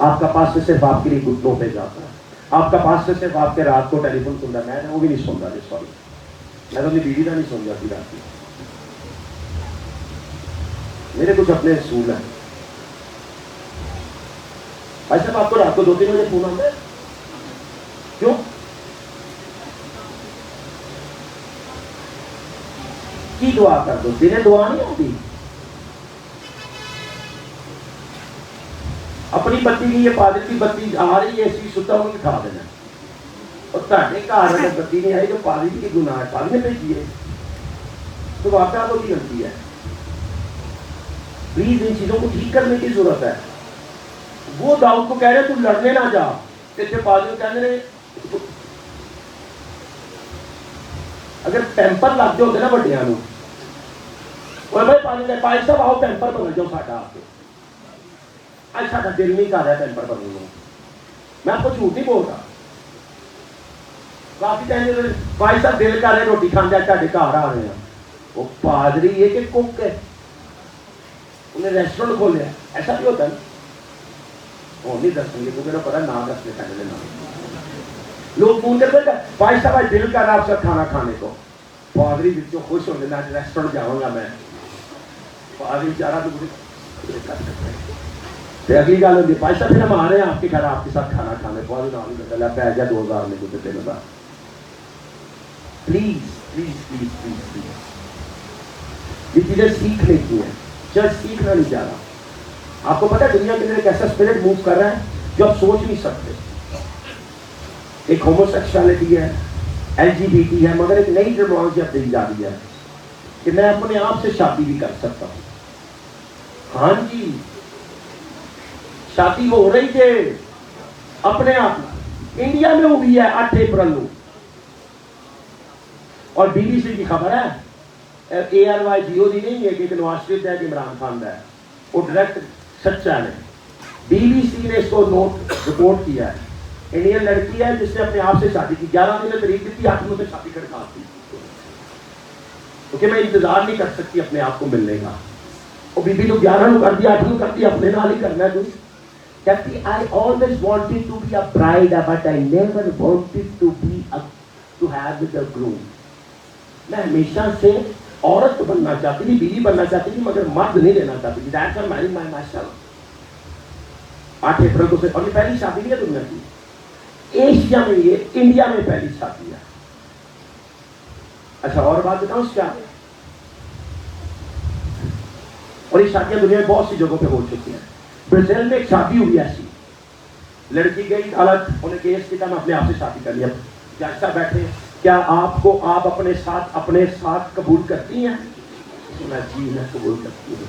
آپ کا پاسٹر صرف آپ کے لیے گھٹنوں پہ جاتا ہے، آپ کا پاسٹر صرف آپ کے رات کو ٹیلی فون سنتا ہے. میں وہ بھی نہیں سنتا جی، سوری، میں تو اپنی بیوی کا نہیں سن جاتی رات کی. میرے کچھ اپنے اصول ہیں. بھائی صاحب آپ کو رات کو 2-3 بجے فون آتا ہے کیوں؟ کی دعا کر دو، دن دعا نہیں ہوتی. اپنی بتی کی، یہ پادری کی بتی آ رہی ہے، اسی ستا ہوں اٹھا دینا. اور تھے گھر اگر بتی نہیں آئی تو پادری کی گناہ ہے، پادری نے بھیجی ہے تو واقعہ کو بھی غلطی ہے. پلیز ان چیزوں کو ٹھیک کرنے کی ضرورت ہے. وہ داؤد کو کہہ رہے تو لڑنے نہ جا، تیرے پادری کہنے رہے اگر پیمپر لگ جاؤ ہوتے نا بڑیاں نو، اور بھائی پادری صاحب آؤ پیمپر بدل جاؤ ساڈا آپ کے. آج ساڈا دل نہیں کر رہا پیمپر بدلنے. میں آپ کو جھوٹ نہیں بول رہا. کافی ٹائم بھائی صاحب دل کر رہے روٹی کھانے آج تھوڑے گھر آ رہے ہیں. وہ پادری ہے کہ کک ہے، انہیں ریسٹورینٹ کھولے. ایسا بھی ہوتا ہے نا، وہ نہیں دس گے کیونکہ پتا نہ دسنے پہلے نہ لوگ فون کرتے ہیں بھائی صاحب آج دل کر رہا آپ سے کھانا کھانے کو. پادری بچوں خوش ہو جانا آج ریسٹورینٹ جاؤں گا میں. پادری بیچارہ تو مجھے کر سکتے ہیں. اگلی گل ہوتی ہے بھائی صاحب پھر ہم آ رہے ہیں آپ کے گھر آپ کے ساتھ کھانا کھانے. پادری نام نہیں کرتا پہ جا 2000 میں کچھ دن کا. Please please please please please یہ چیزیں سیکھنے کی ہیں. چرچ سیکھنا نہیں چاہ رہا. آپ کو پتا ہے دنیا کے اندر ایک ایسا اسپرٹ موو کر رہا ہے جو آپ سوچ نہیں سکتے. ایک ہومو سیکسوالٹی ہے، LGBT ہے، مگر ایک نئی ٹرمینالوجی اب دی جا رہی ہے کہ میں اپنے آپ سے شادی بھی کر سکتا ہوں. ہاں جی، شادی ہو رہی ہے اپنے آپ. انڈیا میں ہوئی ہے 8 اپریل کو. اور BBC کی خبر ہے، ARY جیو دی نہیں ہے کہ نواز شریف ہے کہ عمران خان ہے، وہ ڈائریکٹ سچا ہے. BBC نے اس کو نوٹ رپورٹ کیا ہے. انڈین لڑکی ہے جس نے اپنے آپ سے شادی کی. 11 دن میں تاریخ دی 8 سے شادی کر دی کیونکہ میں انتظار نہیں کر سکتی اپنے آپ کو ملنے کا. اور بی بی تو 11 کر دیا 8 کر دیا اپنے نال ہی کرنا ہے. کہتی I always wanted to be a bride but I never wanted to be to have with a groom. میں ہمیشہ سے عورت بننا چاہتی تھی، بیوی بننا چاہتی تھی، مگر مرد نہیں لینا چاہتی تھی. That's why I married myself. 8 April کو سے. اور یہ پہلی شادی نہیں ہے دنیا کی، ایشیا میں یہ انڈیا میں پہلی شادی ہے. اچھا اور بات بتاؤں اس کیا. اور یہ شادیاں دنیا میں بہت سی جگہوں پہ ہو چکی ہیں. برازیل میں ایک شادی ہوئی ایسی، لڑکی گئی عدالت، انہیں کیس کیا میں اپنے آپ سے شادی کر لیا. جج صاحب بیٹھے، کیا آپ اپنے ساتھ قبول کرتی ہیں؟ میں جی میں قبول کرتی ہوں.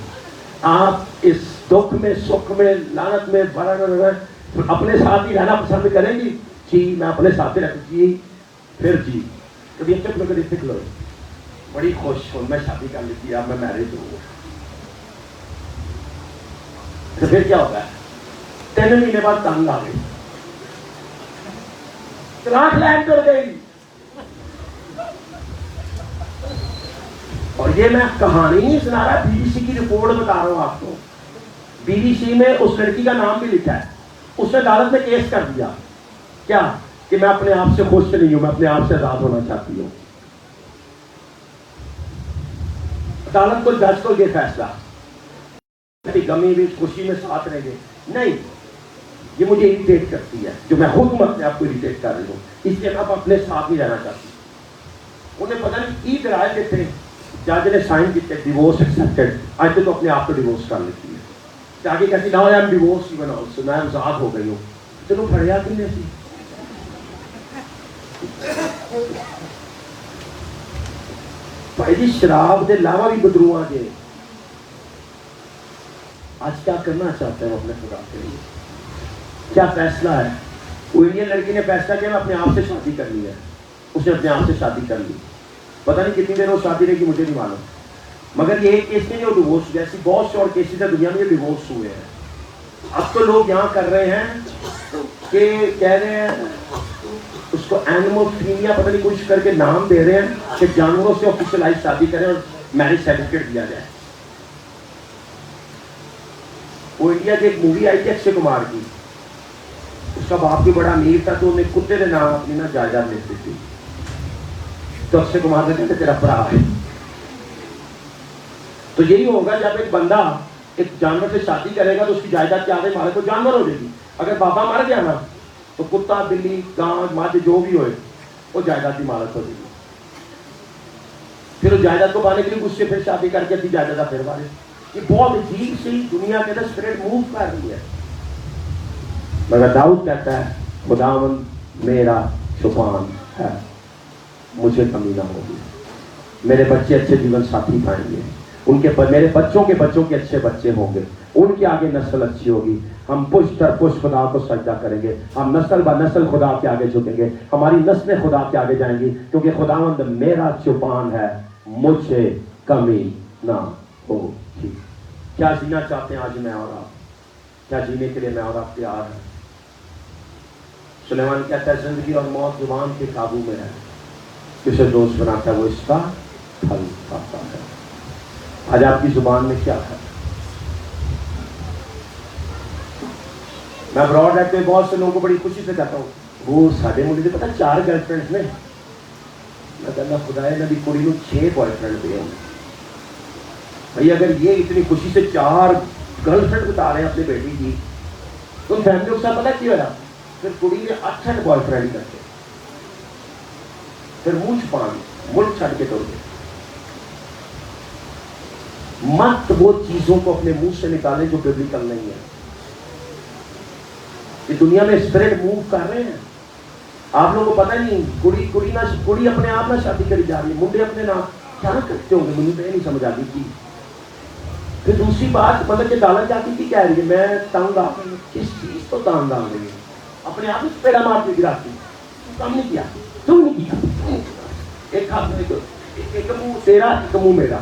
آپ اس دکھ میں سکھ میں لعنت میں اپنے ساتھ ہی رہنا پسند کریں گی؟ جی میں اپنے ساتھ ہی رکھوں. جی پھر جی کبھی چپ لو کبھی پک لو. بڑی خوش ہوں میں شادی کر لیتی، اب میں میرج ہوں. تو پھر کیا ہوتا ہے؟ 3 مہینے بعد تنگ آ گئی، طلاق لائن کر گئی. اور یہ میں کہانی نہیں سنا رہا، BBC کی رپورٹ بتا رہا ہوں آپ کو. BBC میں اس لڑکی کا نام بھی لکھا ہے. اس نے عدالت میں کیس کر دیا کیا کہ میں اپنے آپ سے خوش نہیں ہوں، میں اپنے آپ سے آزاد ہونا چاہتی ہوں. عدالت کو جج کو یہ فیصلہ غمی بھی خوشی میں ساتھ رہیں گے نہیں. یہ مجھے اریٹیٹ کرتی ہے جو میں خود اپنے آپ کو اریٹیٹ کر رہی ہوں، اس لیے میں اپنے ساتھ نہیں رہنا چاہتی. انہیں پتہ نہیں کی کرائے کے تھے، جج نے سائن کیتے ڈیورس ایکسیپٹڈ. آج تو اپنے آپ کو ڈیورس کر لیتی ہے، آگے کہتی نہ I am divorce even also, میں آزاد ہو گئی ہوں. چلو پڑھیا کن نے سی بھائی جی شراب کے علاوہ بھی بدرو جے. آج کیا کرنا چاہتے ہیں اپنے خدا کے لیے؟ کیا فیصلہ ہے؟ وہ انڈین لڑکی نے فیصلہ کیا میں اپنے آپ سے شادی کرنی ہے. اس نے اپنے آپ سے شادی کر لی. پتہ نہیں کتنی دیر وہ شادی رہے گی مجھے نہیں معلوم، مگر یہ ایک کیس نہیں وہ ڈیورس، جیسی بہت سے اور کیسز ہے دنیا میں یہ ڈیورس ہوئے ہیں. اب تو لوگ یہاں کر رہے ہیں کہ کہہ رہے ہیں اس کو اینیموفیلیا پتہ نہیں کچھ کر کے نام دے رہے ہیں کہ جانوروں سے آفیشلائز شادی کریں اور میرج سرٹیفکیٹ دیا جائے. وہ انڈیا کی ایک مووی آئی تھی اکشے کمار کی, اس کا باپ بھی بڑا امیر تھا تو انہیں کتے کے نام اپنی نا جائیداد لیتی تھی, تو اکشے کمار نے کہتے تیرا بھرا ہے. تو یہی ہوگا جب ایک بندہ ایک جانور سے شادی کرے گا تو اس کی جائیداد کے آدھے مالک کو جانور ہو جائے گی. اگر بابا مر گیا نا تو کتا بلی گاں ماں جو بھی ہوئے وہ جائیداد کی مالک ہو جائے گی. پھر وہ جائیداد کو پانے کے لیے اس سے پھر شادی کر کے اپنی جائیداد پھر والے. یہ بہت عجیب سی دنیا کے اندر اسپرٹ موو کر رہی ہے. مگر داؤد کہتا ہے خداوند میرا چوپان ہے, مجھے کمی نہ ہوگی. میرے بچے اچھے جیون ساتھی پائیں گے, ان کے میرے بچوں کے بچوں کے اچھے بچے ہوں گے, ان کے آگے نسل اچھی ہوگی. ہم پشت در پشت خدا کو سجدہ کریں گے, ہم نسل بہ نسل خدا کے آگے جھکیں گے, ہماری نسلیں خدا کے آگے جائیں گی, کیونکہ خداوند میرا چوپان ہے, مجھے کمی نہ ہوگی. کیا جینا چاہتے ہیں آج میں اور آپ؟ کیا جینے کے لیے میں اور آپ تیار ہیں؟ سلیمان کہتا ہے زندگی اور موت زبان کے قابو میں ہے, کسے دوست بناتا ہے وہ اس کا پھل کھاتا ہے. آج آپ کی زبان میں کیا ہے؟ میں ابراڈ رہتے ہوئے بہت سے لوگوں کو بڑی خوشی سے کہتا ہوں وہ ساڈے مجھے تو پتا 4 گرل فرینڈس نے. میں کہنا خدا ہے نبی کڑی کو 6 بوائے فرینڈ دے. بھائی اگر یہ اتنی خوشی سے 4 گرل فرینڈ بتا رہے ہیں اپنی بیٹی کی, تو فیملی کو ساتھ پتا کیا ہوا, پھر کڑی نے 8 بوائے فرینڈ کرتے, پھر منہ چھپان ملک چھڑ کے توڑ گئے. مت وہ چیزوں کو اپنے منہ سے نکالیں جو ببلیکل نہیں ہے. یہ دنیا میں اسپرٹ موو کر رہے ہیں. آپ لوگوں کو پتہ نہیں کڑی اپنے آپ نہ شادی کری جا رہی ہے, منڈے اپنے نام کیا کرتے ہوں گے, مجھے تو یہ نہیں سمجھ آتی تھی. پھر دوسری بات مطلب کہ ڈالا جاتی تھی کہہ رہی ہے میں تنگ آ کس چیز کو تان ڈال رہی ہے, اپنے آپ میں پیڑا مار کے گراتی, کام نہیں کیا, تو نہیں کیا, ایک ہاتھ ایک منہ تیرا ایک منہ میرا.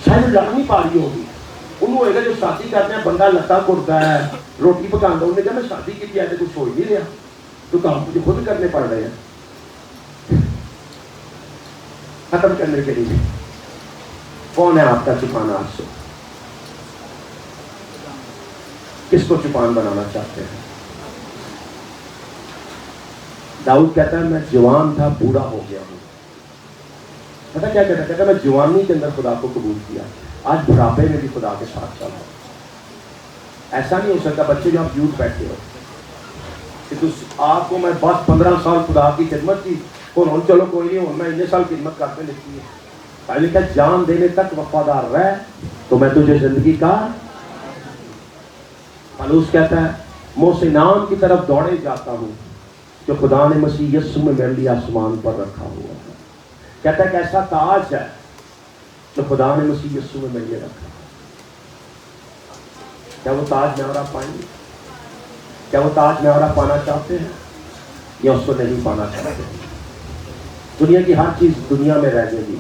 شاید لڑ نہیں پا رہی ہوگی, انہوں ہوئے گا جو شادی کرتے ہیں بندہ لتا کرتا ہے روٹی پکانا, انہوں نے کہا میں شادی کی تھی ایسے کچھ ہو ہی نہیں رہا, تو کام مجھے خود کرنے پڑ رہے ہیں. ختم کرنے کے لیے کون ہے آپ کا چپانا؟ آپ سے کس کو چپان بنانا چاہتے ہیں؟ داؤد کہتا ہے میں جوان تھا بوڑھا ہو گیا ہوں. پتہ کیا کہتا ہے؟ کہتا ہے میں جوانی کے اندر خدا کو قبول کیا, آج بڑھاپے میں بھی خدا کے ساتھ چل رہا ہوں. ایسا نہیں ہو سکتا بچے جو آپ یوتھ بیٹھے ہو کہ آپ کو میں 15 سال خدا کی خدمت کی, کون چلو کوئی نہیں ہوں میں اتنے سال خدمت کرتے لکھتی ہے. پہلے کہ جان دینے تک وفادار رہ تو میں تجھے زندگی کا. پالوس کہتا ہے منہ سے نام کی طرف دوڑے جاتا ہوں جو خدا نے مسیح یسوع میں میرے لیے آسمان پر رکھا ہوا ہے. کہتا ہے کہ ایسا تاج ہے جو خدا نے مسیح یسوع میں میرے لیے رکھا. کیا وہ تاج میں اور آپ پائیں گے؟ کیا وہ تاج میں اور آپ پانا چاہتے ہیں یا اس کو نہیں پانا چاہتے ہیں؟ دنیا کی ہر چیز دنیا میں رہ جائے گی,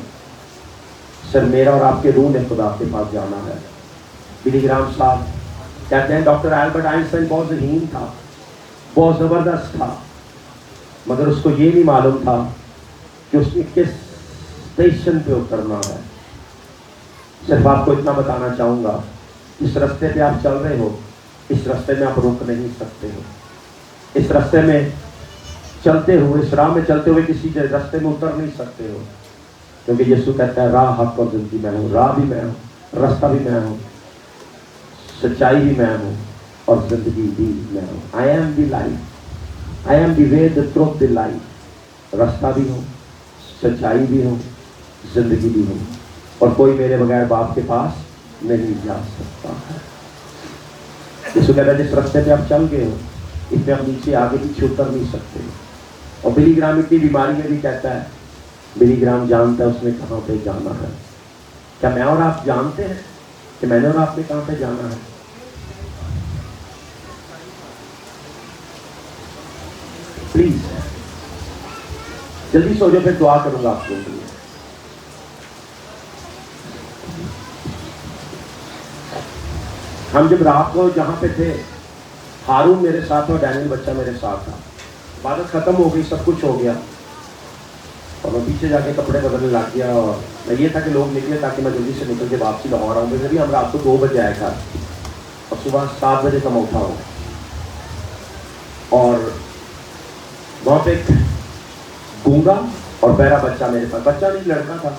سر میرا اور آپ کے روح نے خدا کے پاس جانا ہے. بلی گرام صاحب کہتے ہیں ڈاکٹر البرٹ آئنسٹائن بہت ذہین تھا, بہت زبردست تھا, مگر اس کو یہ نہیں معلوم تھا کہ اس نے کس اسٹیشن پہ اترنا ہے. صرف آپ کو اتنا بتانا چاہوں گا, اس راستے پہ آپ چل رہے ہو, اس راستے میں آپ رک نہیں سکتے ہو. اس راستے میں چلتے ہوئے, اس راہ میں چلتے ہوئے کسی راستے میں اتر نہیں سکتے ہو, کیونکہ یسوع کہتا ہے راہ حق اور زندگی میں ہوں. راہ بھی میں ہوں, راستہ بھی میں ہوں, سچائی بھی میں ہوں اور زندگی بھی میں ہوں. I am the life, I am the way, the truth, the life. راستہ بھی ہوں, سچائی بھی ہوں, زندگی بھی ہوں, اور کوئی میرے بغیر باپ کے پاس نہیں جا سکتا ہے. یسوع کہتا ہے جس راستے پہ آپ چل گئے ہو اس پہ آپ نیچے آگے پیچھے اتر نہیں سکتے. اور بلی گرام اتنی بیماری میں بھی کہتا ہے, بلی گرام جانتا ہے اس نے کہاں پہ جانا ہے. کیا میں اور آپ جانتے ہیں کہ میں نے اور آپ نے کہاں پہ جانا ہے؟ پلیز جلدی سو جاؤ, پھر دعا کروں گا آپ کے لیے. ہم جب رات کو جہاں پہ تھے ہارون میرے ساتھ تھا اور ڈینیل بچہ میرے ساتھ تھا. عبادت ختم ہو گئی, سب کچھ ہو گیا اور میں پیچھے جا کے کپڑے بدلنے لگ گیا. اور میں یہ تھا کہ لوگ نکلے تاکہ میں جلدی سے نکل کے واپسی لاہور آؤں. میرے بھی ہم رات کو 2 بجے آئے تھا اور صبح 7 بجے کا میں اٹھا ہوں. اور وہاں پہ ایک گونگا اور بہرا بچہ میرے پاس, بچہ نہیں لڑکا تھا,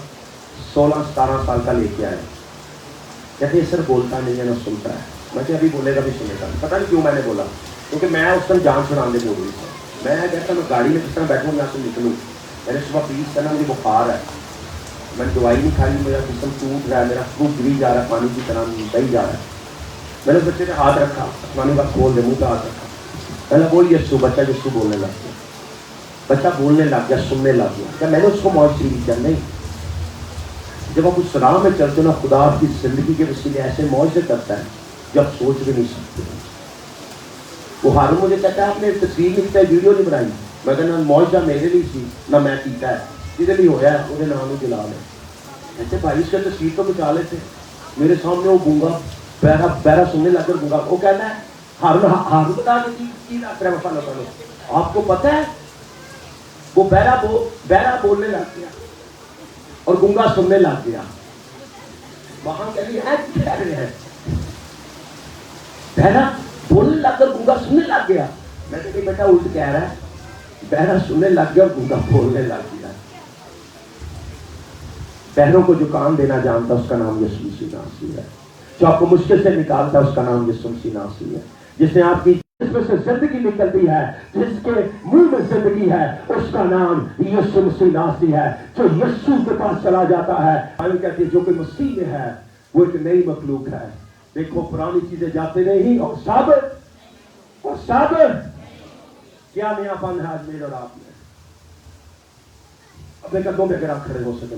16-17 سال کا لے کے آئے. کہتے ہیں سر بولتا نہیں ہے نہ سنتا ہے. میں کہ ابھی بولے گا بھی سنے گا. پتہ نہیں کیوں میں نے بولا, کیونکہ میں اس ٹائم جان چھڑانے بول رہی تھی. میں کہتا میں گاڑی میں کس طرح بیٹھوں یہاں سے نکلوں. میں نے صبح پلیز کرنا, مجھے بخار ہے, میں نے دوائی نہیں کھائی, میرا جسم ٹوٹ رہا ہے, میرا خوب گری جا رہا ہے, پانی کی طرح بہی جا رہا ہے. میں نے اس بچے نے ہاتھ رکھا, آسمانی بات کھول دے, منہ پہ ہاتھ رکھا, میں نے بول یسو, بچہ یسو بولنے لگ گیا. بچہ بولنے لگ گیا, سننے لگ گیا. کیا میں نے اس کو معاشری کیا؟ نہیں. جب آپ اس راہ میں چلتے نا, خدا آپ کی زندگی کے وسیلے ایسے معاوضے کرتا ہے جو آپ سوچ بھی نہیں سکتے. وہ ہارون مجھے کہتا ہے آپ نے تصویر نہیں کیا, ویڈیو نہیں بنائی. میں کہنا معاوضہ میرے لیے سی نہ میں پیتا ہے, جدھر بھی ہوا ہے وہ نام ہی جلا ہے. ایسے بھائی اس کا تصویر تو بچا لیتے. میرے سامنے وہ گونگا بہرا سننے لگ کر گونگا, وہ کہنا ہے ہارون بتا دیں کی رکھ رہا ہے مسالہ کرو. آپ کو پتہ ہے وہ بہرا بولنے لگ گیا اور گونگا سننے لگ گیا. وہاں کہہ رہے ہیں بہرا بولنے لگ کر گونگا سننے لگ گیا. میں نے کہا بیٹا الٹ کہہ رہا ہے, بہرا سننے لگ گیا اور گونگا بولنے لگ گیا. بہروں کو جو کام دینا جانتا اس کا نام یسوع مسیح ناصری ہے. جو آپ کو مشکل سے نکالتا ہے اس کا نام یسوع مسیح ناصری ہے. جس نے آپ کی جس میں سے زندگی نکلتی ہے, جس کے منہ میں زندگی ہے, اس کا نام یسوع مسیح ناصری ہے. جو یسوع کے پاس چلا جاتا ہے, کہتے ہیں جو کوئی مسیح میں ہے وہ ایک نئی مخلوق ہے. دیکھو پرانی چیزیں جاتے نہیں اور سب کیا نیا پن ہے آج میرے اور آپ میں. اپنے قدموں پہ اگر آپ کھڑے ہو سکے.